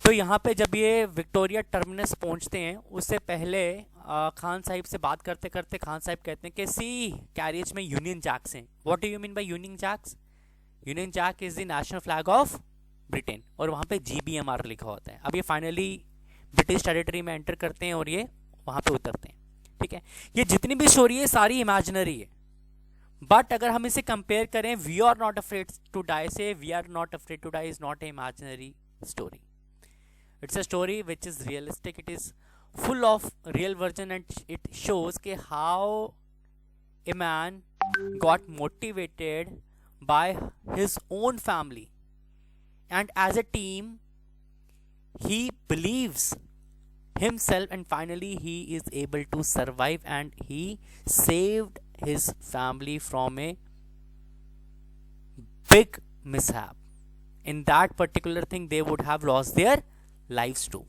Speaker 1: तो यहाँ पे जब ये विक्टोरिया टर्मिनस पहुँचते हैं उससे पहले खान साहिब से बात करते करते खान साहिब कहते हैं कि सी कैरियज में यूनियन जैक्स हैं। What do you mean by Union Jacks? Union Jack is the national flag of Britain, और वहाँ पे GBMR लिखा होता है। अब ये फाइनली ब्रिटिश टेरिटरी में एंटर करते हैं और ये वहाँ पे उतरते हैं, ठीक है। ये जितनी भी स्टोरी है सारी इमेजिनरी है, बट अगर हम इसे कंपेयर करें we are not afraid to die से, we are not afraid to die is not a imaginary story, it's a story which is realistic, it is full of real version, and it shows कि how a man got motivated by his own family, and as a team he believes himself, and finally he is able to survive and he saved his family from a big mishap. In that particular thing they would have lost their lives too.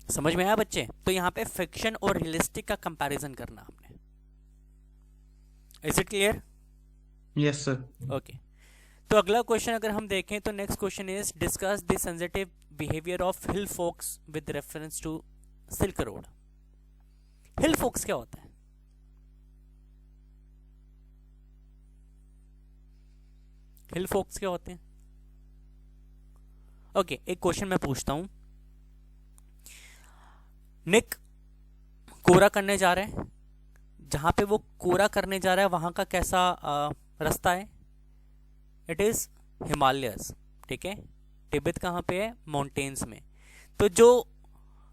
Speaker 1: समझ में आया बच्चे? तो यहाँ पे fiction और realistic का comparison करना हमने. Is it clear?
Speaker 2: Yes sir.
Speaker 1: Okay. तो अगला क्वेश्चन अगर हम देखें तो next question is discuss the sensitive behaviour of hill folks with reference to Silk Road. Hill folks क्या होता है? हिल फोक्स क्या होते हैं? ओके, एक क्वेश्चन मैं पूछता हूं. निक कोरा करने जा रहे हैं. जहां पे वो कोरा करने जा रहा है वहां का कैसा रास्ता है? It is Himalayas. ठीक है. तिब्बत कहाँ पे है? माउंटेन्स में. तो जो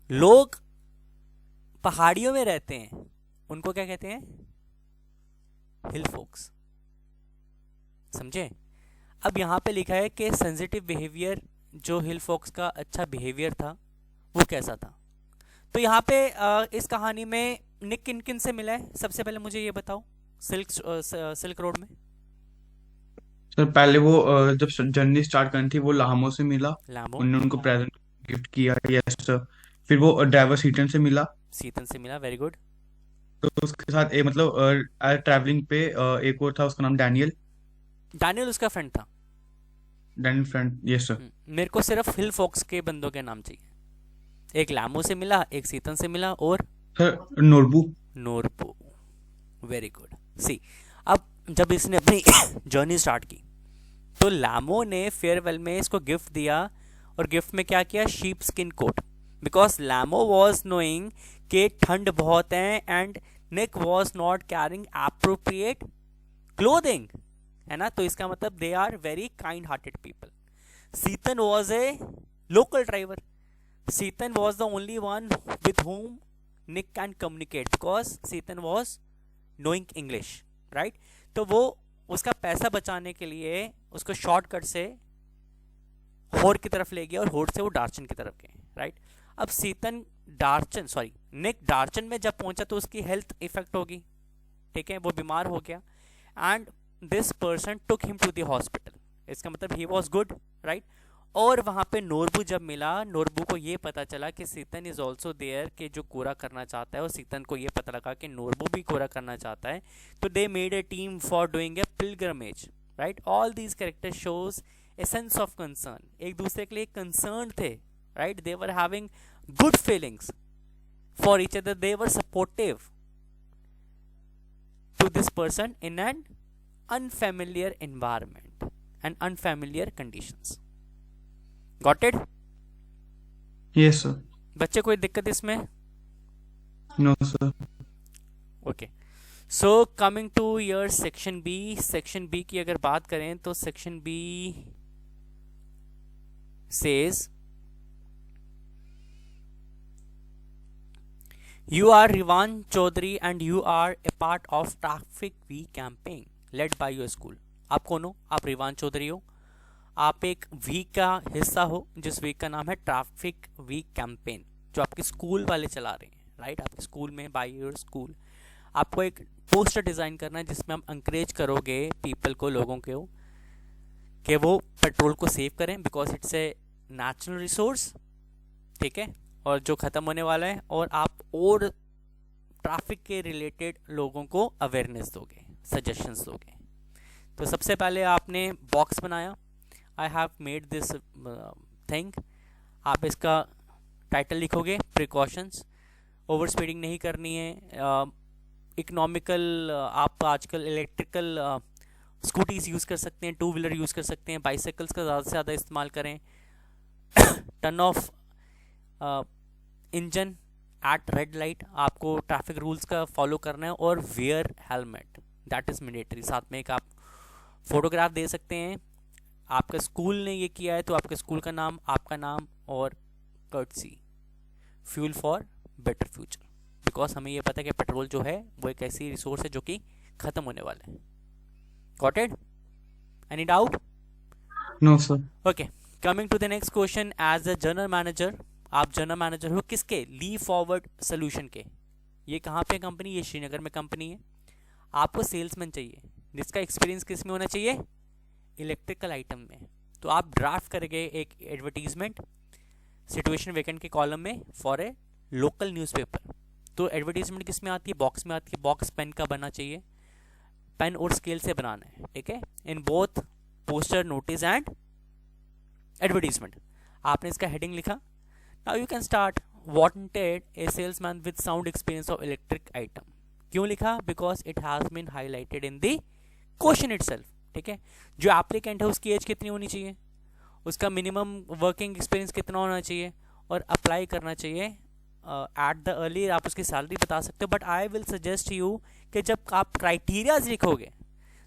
Speaker 1: लोग पहाड़ियों में रहते हैं उनको क्या कहते हैं? हिल फोक्स. समझे? अब यहाँ पे लिखा है कि सेंसिटिव बिहेवियर जो हिल फोक्स का अच्छा बिहेवियर था वो कैसा था. तो यहाँ पे इस कहानी में निक किन किन से मिला है? सबसे पहले मुझे ये बताओ. सिल्क रोड में
Speaker 2: सर पहले वो जब जर्नी स्टार्ट करनी थी वो लामो से मिला.
Speaker 1: लामो,
Speaker 2: उन्होंने उनको प्रेजेंट गिफ्ट किया. Yes sir. फिर वो ड्राइवर सीटन से मिला.
Speaker 1: सीतन से मिला. Very good.
Speaker 2: तो उसके साथ मतलब ट्रैवलिंग पे एक और था, उसका नाम डैनियल.
Speaker 1: डैनियल उसका फ्रेंड था.
Speaker 2: Daniel friend. Yes sir.
Speaker 1: मेरे को सिर्फ हिल फोक्स के बंदों के नाम चाहिए. एक लामो से मिला, एक सीतन से मिला और
Speaker 2: sir Norbu.
Speaker 1: Norbu. Very good. See, अब जब इसने अपनी जर्नी स्टार्ट की तो लामो ने फेयरवेल में इसको गिफ्ट दिया. और गिफ्ट में क्या किया? Sheepskin coat. Because Lhamo was knowing कि ठंड बहुत है and Nick was not carrying appropriate clothing. है ना? तो इसका मतलब they are very kind hearted people. Tsetan was a local driver. Tsetan was the only one with whom Nick can communicate because Tsetan was knowing English, right? तो वो उसका पैसा बचाने के लिए उसको शॉर्टकट से होर की तरफ ले गया और होर से वो डार्चन की तरफ गए. राइट. अब सीतन डार्चन सॉरी निक डार्चन में जब पहुंचा तो उसकी हेल्थ इफेक्ट होगी. ठीक है. वो बीमार हो गया and this person took him to the hospital. इसका मतलब ही वॉज गुड. राइट. और वहां पे नोरबू जब मिला, नोरबू को ये पता चला कि सीतन इज ऑल्सो देयर कि जो कोरा करना चाहता है. और सीतन को ये पता लगा कि नोरबू भी कोरा करना चाहता है. तो they made a team for doing a pilgrimage. Right. All these character shows a sense of concern. एक दूसरे के लिए कंसर्न थे. Right. They were having good feelings for each other. They were supportive to this person in an unfamiliar environment and unfamiliar conditions. Got it?
Speaker 2: Yes sir.
Speaker 1: बच्चे कोई दिक्कत इसमें?
Speaker 2: No sir.
Speaker 1: Okay. So coming to your section B. Section B की अगर बात करें तो section B says you are Rivan Chaudhary and you are a part of Traffic Week campaign led by your school. आप कौन हो? आप रिवान चौधरी हो. आप एक वीक का हिस्सा हो जिस वीक का नाम है ट्रैफिक वीक कैंपेन, जो आपके स्कूल वाले चला रहे हैं. राइट. आपके स्कूल में बाय योर स्कूल आपको एक पोस्टर डिज़ाइन करना है जिसमें आप इंकरेज करोगे पीपल को, लोगों को, कि वो पेट्रोल को सेव करें because it's a natural resource. ठीक है. और जो ख़त्म होने वाला है. और आप और ट्रैफिक के रिलेटेड लोगों को अवेयरनेस दोगे, सजेशंस दोगे. तो सबसे पहले आपने बॉक्स बनाया. I have made this thing. आप इसका टाइटल लिखोगे प्रिकॉशंस. ओवर स्पीडिंग नहीं करनी है. इकोनॉमिकल आप आजकल इलेक्ट्रिकल स्कूटीज़ यूज़ कर सकते हैं, टू व्हीलर यूज़ कर सकते हैं, बाइसाइकिल्स का ज़्यादा से ज़्यादा इस्तेमाल करें. Turn off engine at red light. आपको ट्रैफिक रूल्स का फॉलो करना है. और wear helmet, that is mandatory. साथ में एक आप फोटोग्राफ दे सकते हैं. आपका स्कूल ने ये किया है तो आपके स्कूल का नाम, आपका नाम और courtesy. Fuel for better future. Because हमें ये पता है कि पेट्रोल जो है वो एक ऐसी रिसोर्स है जो कि ख़त्म होने वाला है. Got it? Any doubt?
Speaker 2: No sir.
Speaker 1: Okay. Coming to the next question. As a general manager, आप जनरल मैनेजर हो किसके? लीव फॉरवर्ड सोल्यूशन के. ये कहाँ पे कंपनी? ये श्रीनगर में कंपनी है. आपको सेल्समैन चाहिए जिसका एक्सपीरियंस किस में होना चाहिए, इलेक्ट्रिकल आइटम में। तो आप ड्राफ्ट करेंगे एक एडवर्टीजमेंट सिचुएशन वैकेंट के कॉलम में फॉर ए लोकल न्यूज़पेपर। तो एडवर्टीजमेंट किस में आती है, बॉक्स में आती है। बॉक्स पेन का बनना चाहिए, पेन और स्केल से बनाना है, ठीक है, in both poster, notice and advertisement. आपने इसका हेडिंग लिखा, now you can start wanted a salesman with sound experience of electric item. क्यों लिखा, because it has been highlighted in the question itself, ठीक है। जो एप्लीकेंट है उसकी एज कितनी होनी चाहिए, उसका मिनिमम वर्किंग एक्सपीरियंस कितना होना चाहिए, और अप्लाई करना चाहिए एट द अर्ली। आप उसकी सैलरी बता सकते हो, but I will suggest you कि जब आप क्राइटेरियाज लिखोगे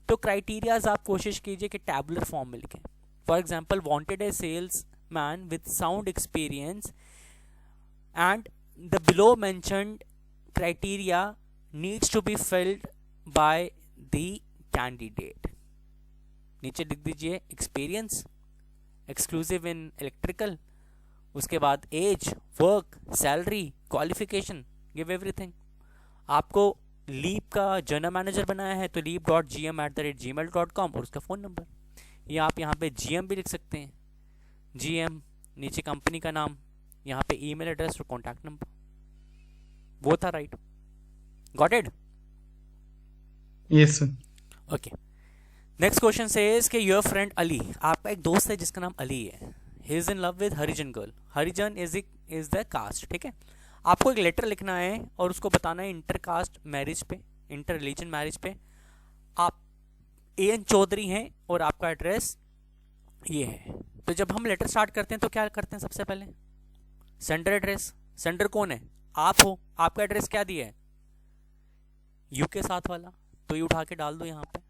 Speaker 1: तो क्राइटेरियाज आप कोशिश कीजिए कि टैबुलर फॉर्म में लिखें। For example, wanted a salesman with sound experience and the below mentioned criteria needs to be filled by the candidate. नीचे लिख दीजिए एक्सपीरियंस, एक्सक्लूसिव इन इलेक्ट्रिकल, उसके बाद age, work, salary, qualification, give everything. आपको Leap का general manager बनाया है तो leap.gm@gmail.com और उसका फ़ोन नंबर, या आप यहाँ पे GM भी लिख सकते हैं, GM, नीचे कंपनी का नाम, यहाँ पे ईमेल एड्रेस और कॉन्टैक्ट नंबर। वो था, right? Got it?
Speaker 2: Yes sir.
Speaker 1: Okay, next question says कि योर फ्रेंड अली, आपका एक दोस्त है जिसका नाम अली है, he is in love with Harijan girl. Harijan is the caste, ठीक है। आपको एक लेटर लिखना है और उसको बताना है इंटर कास्ट मैरिज पे, इंटर रिलीजन मैरिज पे। आप AN चौधरी हैं और आपका एड्रेस ये है। तो जब हम लेटर स्टार्ट करते हैं तो क्या करते हैं, सबसे पहले सेंडर एड्रेस। सेंडर कौन है, आप हो। आपका एड्रेस क्या दिया है, यू के साथ वाला, तो ये उठा के डाल दो यहाँ पे,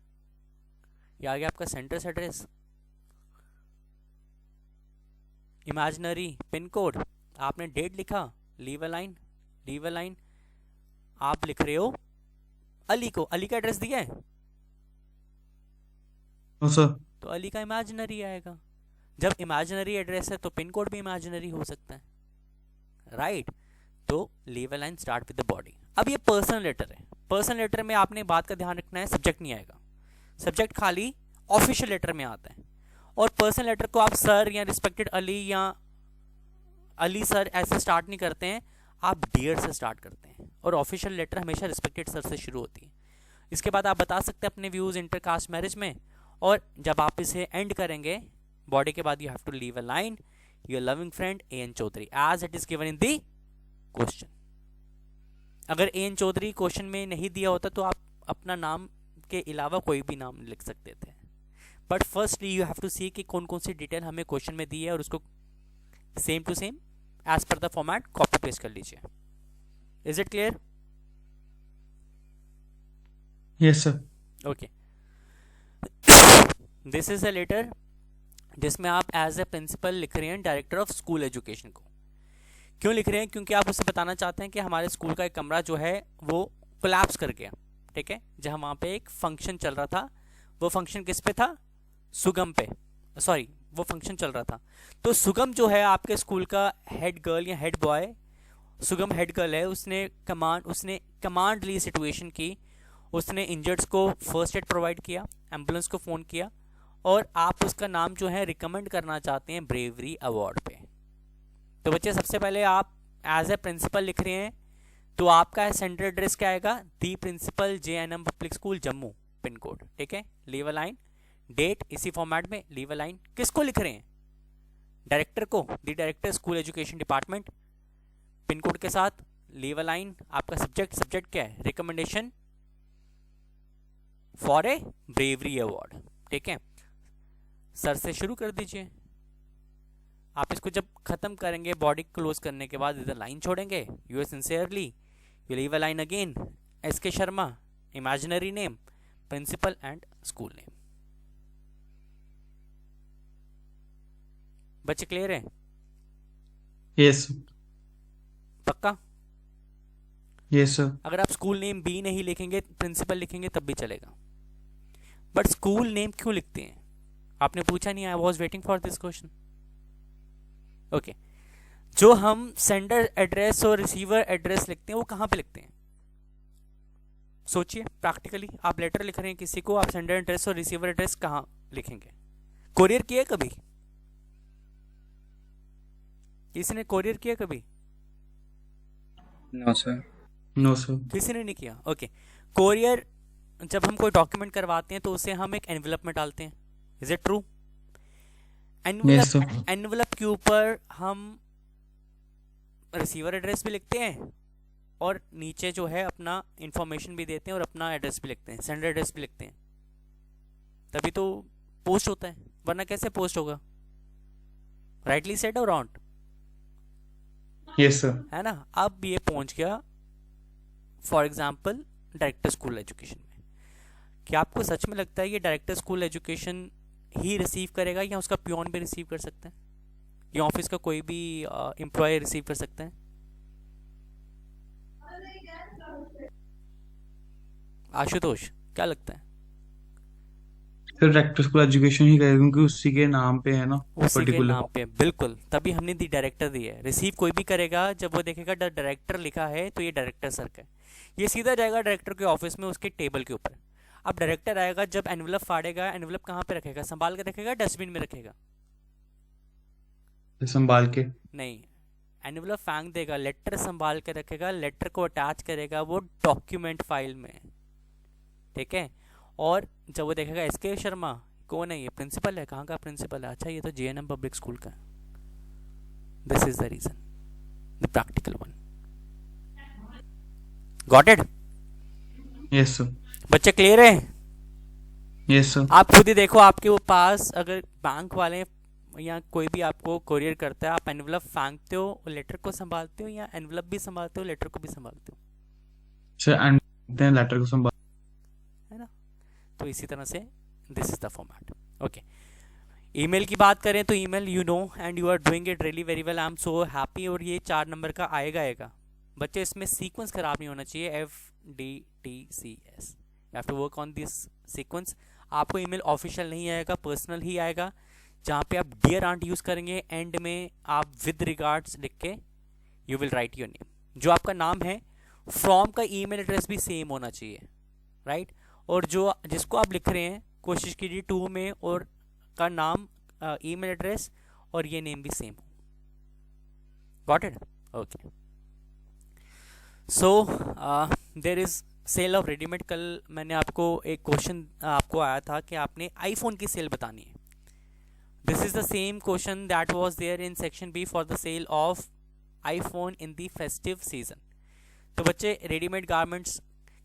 Speaker 1: ये आ गया आपका sender's address. Imaginary pin code, आपने डेट लिखा, लीव अ लाइन, आप लिख रहे हो अली को, अली का एड्रेस दिया है
Speaker 2: सर।
Speaker 1: तो अली का इमेजिनरी आएगा। जब इमेजिनरी एड्रेस है तो पिन कोड भी इमेजिनरी हो सकता है, राइट? तो leave a line, start with the body. अब ये पर्सनल लेटर है। पर्सनल लेटर में आपने बात का ध्यान रखना है, सब्जेक्ट नहीं आएगा, सब्जेक्ट खाली ऑफिशियल लेटर में आता है। और पर्सनल लेटर को आप सर या रिस्पेक्टेड अली या अली सर ऐसे स्टार्ट नहीं करते हैं, आप डियर से स्टार्ट करते हैं। और ऑफिशियल लेटर हमेशा रिस्पेक्टेड सर से शुरू होती है। इसके बाद आप बता सकते हैं अपने व्यूज़ इंटरकास्ट मैरिज में, और जब आप इसे एंड करेंगे बॉडी के बाद, you have to leave a line, your loving friend AN Chaudhary as it is given in the question. अगर AN चौधरी क्वेश्चन में नहीं दिया होता तो आप अपना नाम के अलावा कोई भी नाम लिख सकते थे, but firstly you have to see कि कौन कौन सी डिटेल हमें क्वेश्चन में दी है और उसको same to same as per the format copy paste कर लीजिए। Is it clear?
Speaker 2: Yes sir.
Speaker 1: Okay, this is a letter जिसमें आप एज ए प्रिंसिपल लिख रहे हैं डायरेक्टर ऑफ स्कूल एजुकेशन को। क्यों लिख रहे हैं? क्योंकि आप उससे बताना चाहते हैं कि हमारे स्कूल का एक कमरा जो है वो कोलैप्स कर गया, ठीक है। जहाँ वहाँ पे एक फंक्शन चल रहा था, वो फंक्शन किस पे था, सुगम पे, सॉरी वो फंक्शन चल रहा था। तो सुगम जो है आपके स्कूल का हेड गर्ल या हेड बॉय, सुगम हेड गर्ल है, उसने कमांड ली सिचुएशन की, उसने इंजर्ड्स को फर्स्ट एड प्रोवाइड किया, एम्बुलेंस को फ़ोन किया, और आप उसका नाम जो है रिकमेंड करना चाहते हैं ब्रेवरी अवार्ड पे। तो बच्चे सबसे पहले आप एज ए प्रिंसिपल लिख रहे हैं, तो आपका सेंटर एड्रेस क्या आएगा, the principal JNM public school Jammu, pin code, ठीक है। लीव अ लाइन, डेट इसी फॉर्मेट में, लीव अ लाइन। किसको लिख रहे हैं, डायरेक्टर को, the director school education department, pin code के साथ, लीव अ लाइन। आपका सब्जेक्ट क्या है, recommendation for a bravery award, ठीक है। सर से शुरू कर दीजिए। आप इसको जब खत्म करेंगे बॉडी क्लोज करने के बाद इधर लाइन छोड़ेंगे, yours sincerely, you leave a line again, SK Sharma, imaginary name, principal and school name. बच्चे क्लियर है?
Speaker 2: यस।
Speaker 1: पक्का?
Speaker 2: Yes sir.
Speaker 1: अगर आप स्कूल नेम भी नहीं लिखेंगे, प्रिंसिपल लिखेंगे तब भी चलेगा, बट स्कूल नेम क्यों लिखते हैं? आपने पूछा नहीं, I was waiting for this question. Okay, जो हम सेंडर एड्रेस और रिसीवर एड्रेस लिखते हैं वो कहाँ पे लिखते हैं? सोचिए प्रैक्टिकली, आप लेटर लिख रहे हैं किसी को, आप सेंडर एड्रेस और रिसीवर एड्रेस कहाँ लिखेंगे? कोरियर किया कभी? किसी ने कोरियर किया कभी?
Speaker 3: No sir.
Speaker 2: No sir.
Speaker 1: किसी ने नहीं किया, ओके। कोरियर, जब हम कोई डॉक्यूमेंट करवाते हैं तो उसे हम एक एनवेलप में डालते हैं, is it true?
Speaker 2: Yes sir.
Speaker 1: Envelope के ऊपर हम रिसीवर एड्रेस भी लिखते हैं और नीचे जो है अपना इंफॉर्मेशन भी देते हैं और अपना एड्रेस भी लिखते हैं, सेंडर एड्रेस भी लिखते हैं, तभी तो पोस्ट होता है, वरना कैसे पोस्ट होगा? राइटली सेड और रॉन्ग?
Speaker 2: Yes sir.
Speaker 1: है ना? अब ये पहुंच गया for example director school education में। क्या आपको सच में लगता है ये डायरेक्टर स्कूल एजुकेशन ही रिसीव करेगा, या उसका पियोन भी रिसीव कर सकता है, या ऑफिस का कोई भी एम्प्लॉय रिसीव कर सकता है? आशुतोष, क्या लगता है?
Speaker 2: सर डायरेक्टर स्कूल एजुकेशन ही करेगा क्योंकि उसी के नाम पे है ना,
Speaker 1: उसी के
Speaker 2: पर्टिकुलर।
Speaker 1: नाम पे, बिल्कुल, तभी हमने दी डायरेक्टर दी है। रिसीव कोई भी करेगा, जब वो देखेगा डायरेक्टर लिखा है तो ये डायरेक्टर सर का है, ये सीधा जाएगा डायरेक्टर के ऑफिस में उसके टेबल के ऊपर। अब डायरेक्टर आएगा, जब एनवेलप फाड़ेगा, एनवेलप कहाँ पे रखेगा? संभाल के रखेगा, डस्टबिन में रखेगा?
Speaker 2: संभाल के।
Speaker 1: नहीं, एनवेलप फेंक देगा, लेटर संभाल के रखेगा, लेटर को अटैच करेगा वो डॉक्यूमेंट फाइल में, ठीक है? और जब वो देखेगा एसके शर्मा कौन है, ये प्रिंसिपल है, कहाँ का प्रिंसिपल है, अच्छा ये तो जेएनएम पब्लिक स्कूल का है, this is the reason, the practical one. Got it?
Speaker 2: Yes sir.
Speaker 1: बच्चे क्लियर है?
Speaker 2: Yes sir.
Speaker 1: आप खुद ही देखो, आपके वो पास अगर बैंक वाले या कोई भी आपको कोरियर करता है, आप एनवेलप फेंकते हो, लेटर को संभालते हो, या एनवेलप भी संभालते हो, लेटर को भी संभालते हो?
Speaker 2: सर एंड लेटर को संभाल,
Speaker 1: है ना? तो इसी तरह से this is the format, okay. Email की बात करें तो email, you know and you are doing it really very well, I am so happy. और ये 4 नंबर का आएगा बच्चे, इसमें सीक्वेंस खराब नहीं होना चाहिए, FDTCS, you have to work on this sequence. आपको ईमेल ऑफिशियल नहीं आएगा, पर्सनल ही आएगा, जहाँ पे आप डियर आंट यूज़ करेंगे, एंड में आप विद रिगार्ड्स लिख के you will write your name. जो आपका नाम है, फ्रॉम का ईमेल एड्रेस भी सेम होना चाहिए, राइट? और जो जिसको आप लिख रहे हैं, कोशिश कीजिए टू में और का नाम, ईमेल एड्रेस और ये नेम भी सेम हो। Got it? Okay. So there is sale of readymade. कल मैंने आपको एक क्वेश्चन आपको आया था कि आपने आईफोन की सेल बतानी है। This is the same question that was there in section B for the sale of iPhone in the festive season. तो बच्चे, रेडीमेड गारमेंट्स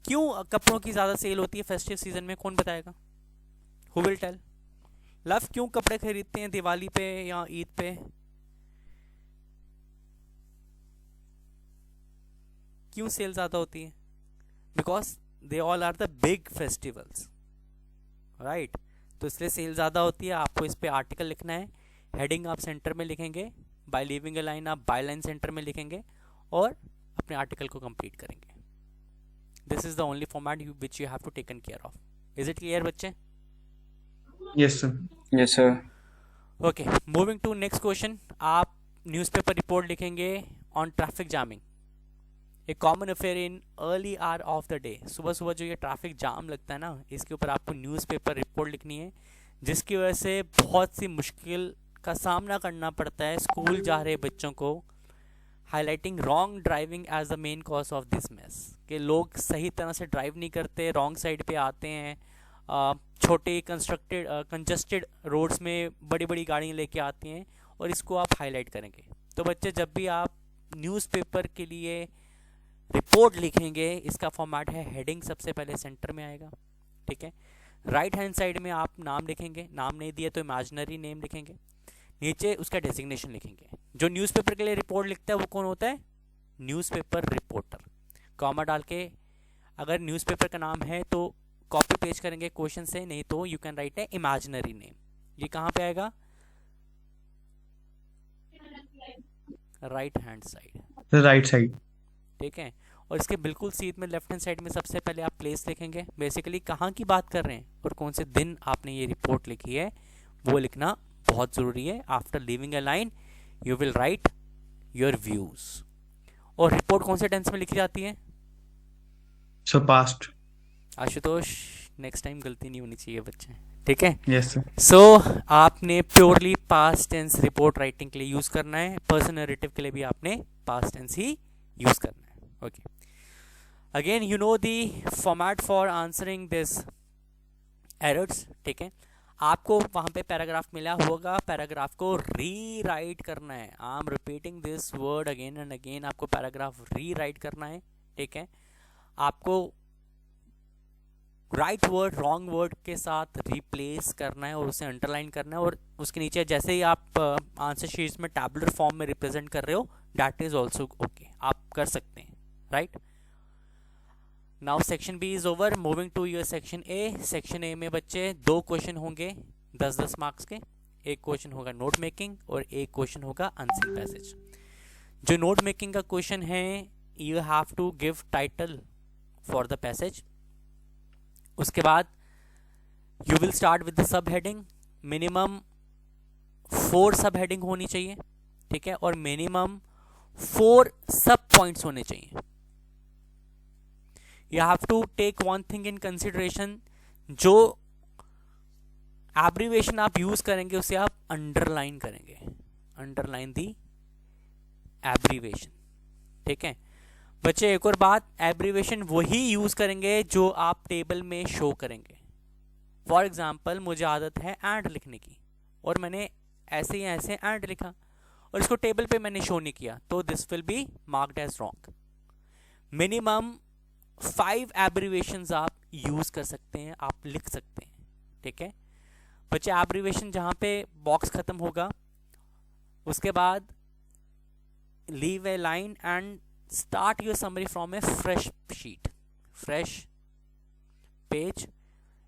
Speaker 1: क्यों कपड़ों की ज़्यादा सेल होती है फेस्टिव सीजन में? कौन बताएगा? Who will tell? लव, क्यों कपड़े खरीदते हैं दिवाली पे या ईद पे? क्यों सेल ज़्यादा होती है? Because they all are the big festivals, right? तो इसलिए सेल ज़्यादा होती है। आपको इस पे आर्टिकल लिखना है, हेडिंग आप सेंटर में लिखेंगे, बाय लीविंग अ लाइन आप बाय लाइन सेंटर में लिखेंगे और अपने आर्टिकल को कंप्लीट करेंगे। This is the only format which you have to taken care of. Is it clear बच्चे?
Speaker 2: Yes sir.
Speaker 3: Yes sir.
Speaker 1: Okay, moving to next question. आप newspaper report लिखेंगे on traffic jamming, a common affair in early hour of the day. सुबह सुबह जो ये traffic jam लगता है ना, इसके ऊपर आपको न्यूज़पेपर रिपोर्ट लिखनी है, जिसकी वजह से बहुत सी मुश्किल का सामना करना पड़ता है स्कूल जा रहे बच्चों को। Highlighting wrong driving as the main cause of this mess, कि लोग सही तरह से ड्राइव नहीं करते, रॉन्ग साइड पे आते हैं, छोटे कंजस्टेड रोड्स में बड़ी बड़ी गाड़ियाँ लेके आती हैं, और इसको आप हाईलाइट करेंगे। तो बच्चे, जब भी आप न्यूज़पेपर के लिए रिपोर्ट लिखेंगे, इसका फॉर्मेट है हेडिंग सबसे पहले सेंटर में आएगा, ठीक है? राइट हैंड साइड में आप नाम लिखेंगे, नाम नहीं दिया तो इमेजिनरी नेम लिखेंगे, नीचे उसका डेजिग्नेशन लिखेंगे। जो न्यूज़पेपर के लिए रिपोर्ट लिखता है वो कौन होता है? Newspaper reporter. कॉमा डाल के, अगर न्यूज़पेपर का नाम है तो कॉपी पेस्ट करेंगे क्वेश्चन से, नहीं तो you can write A imaginary name. ये कहाँ पे आएगा? Right hand side,
Speaker 2: right side,
Speaker 1: ठीक है? और इसके बिल्कुल सीध में लेफ्ट हैंड साइड में सबसे पहले आप प्लेस लिखेंगे, बेसिकली कहाँ की बात कर रहे हैं और कौन से दिन आपने ये रिपोर्ट लिखी है वो लिखना बहुत ज़रूरी है। After leaving a line you will write your views. और रिपोर्ट कौन से टेंस में लिखी जाती है?
Speaker 2: सो पास्ट।
Speaker 1: आशुतोष नेक्स्ट टाइम गलती नहीं होनी चाहिए बच्चे, ठीक है।
Speaker 2: Yes sir.
Speaker 1: सो आपने purely past tense report writing के लिए यूज करना है, पर्सन नरेटिव के लिए भी आपने पास्ट टेंस ही यूज करना है। Okay, again you know the format for answering this errors, ठीक है। आपको वहां पे पैराग्राफ मिला होगा, पैराग्राफ को री राइट करना है। I am repeating this word again and again, आपको पैराग्राफ री राइट करना है, ठीक है। आपको राइट वर्ड रॉन्ग वर्ड के साथ रिप्लेस करना है और उसे अंडरलाइन करना है, और उसके नीचे जैसे ही आप आंसर शीट्स में टैबुलर फॉर्म में रिप्रेजेंट कर रहे हो, दैट इज ऑल्सो ओके, आप कर सकते हैं, right. Now section B is over, moving to your section A. Section A में बच्चे 2 क्वेश्चन होंगे 10-10 मार्क्स के। एक क्वेश्चन होगा नोट मेकिंग और एक क्वेश्चन होगा आंसरिंग पैसेज। जो नोट मेकिंग का क्वेश्चन है, you have to give title for the passage. उसके बाद you will start with the sub heading, minimum 4 sub heading होनी चाहिए, ठीक है, और मिनिमम 4 सब पॉइंट्स होने चाहिए। You have to take one thing in consideration, जो एब्रीवेशन आप यूज करेंगे उसे आप अंडरलाइन करेंगे, अंडरलाइन दी एब्रीवेशन, ठीक है बच्चे। एक और बात, एब्रीवेशन वही यूज करेंगे जो आप टेबल में शो करेंगे। फॉर एग्जाम्पल, मुझे आदत है एंड लिखने की, और मैंने ऐसे ही ऐसे एंड लिखा और इसको टेबल पे मैंने शो नहीं किया, तो this will be marked as wrong. Minimum 5 abbreviations use यूज कर सकते हैं, आप लिख सकते हैं, ठीक है बच्चे। एब्रीवेशन जहां पे बॉक्स खत्म होगा, उसके बाद leave A line and start your summary from A fresh sheet, fresh page.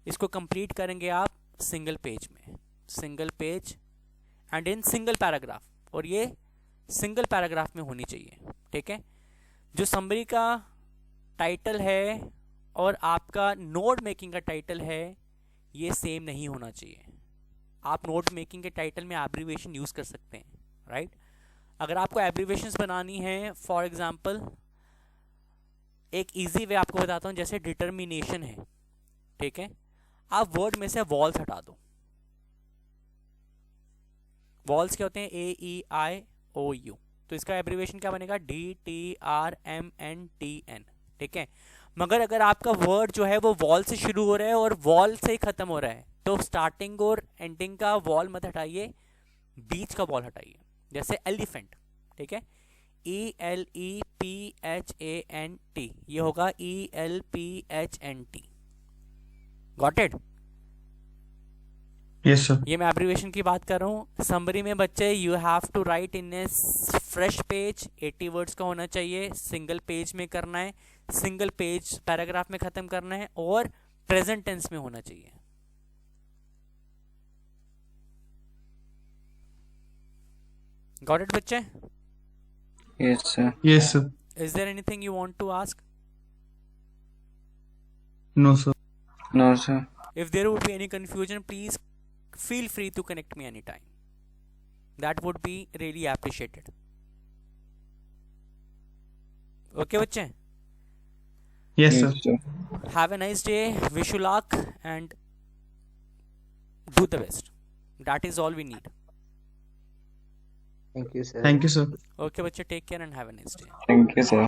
Speaker 1: इसको कंप्लीट करेंगे आप सिंगल पेज में, single page and in single paragraph, और ये सिंगल पैराग्राफ में होनी चाहिए, ठीक है। जो समरी का टाइटल है और आपका नोट मेकिंग का टाइटल है, ये सेम नहीं होना चाहिए। आप नोट मेकिंग के टाइटल में एब्रीविएशन यूज कर सकते हैं, राइट। अगर आपको एब्रीविएशंस बनानी है, फॉर एग्जांपल एक इजी वे आपको बताता हूं, जैसे डिटर्मिनेशन है, ठीक है, आप वर्ड में से वॉल्स हटा दो। वॉल्स क्या होते हैं? AEIOU, तो इसका एब्रीविएशन क्या बनेगा? DTRMNTN, ठीक है। मगर अगर आपका वर्ड जो है वो वॉल से शुरू हो रहा है और वॉल से ही खत्म हो रहा है, तो स्टार्टिंग और एंडिंग का वॉल मत हटाइए, बीच का वॉल हटाइए। जैसे एलिफेंट, ठीक है, ELEPHANT, ये होगा ELPHNT। Got it?
Speaker 2: Yes sir.
Speaker 1: ये मैं एब्रीविएशन की बात कर रहा हूँ। समरी में बच्चे you have to write in a fresh page, 80 words का होना चाहिए, सिंगल पेज में करना है, सिंगल पेज पैराग्राफ में खत्म करना है, और प्रेजेंट टेंस में होना चाहिए। गॉट इट बच्चे?
Speaker 3: Yes sir.
Speaker 2: Yes sir.
Speaker 1: Is there anything you want to ask?
Speaker 2: No sir.
Speaker 3: No sir.
Speaker 1: If there would be any confusion, please feel free to connect me anytime. That would be really appreciated. Okay, बच्चे?
Speaker 2: Yes sir.
Speaker 1: Have a nice day. Wish you luck and do the best. That is all we need.
Speaker 4: Thank you sir.
Speaker 2: Thank you sir.
Speaker 1: Okay, बच्चे, take care and have a nice day.
Speaker 3: Thank you sir.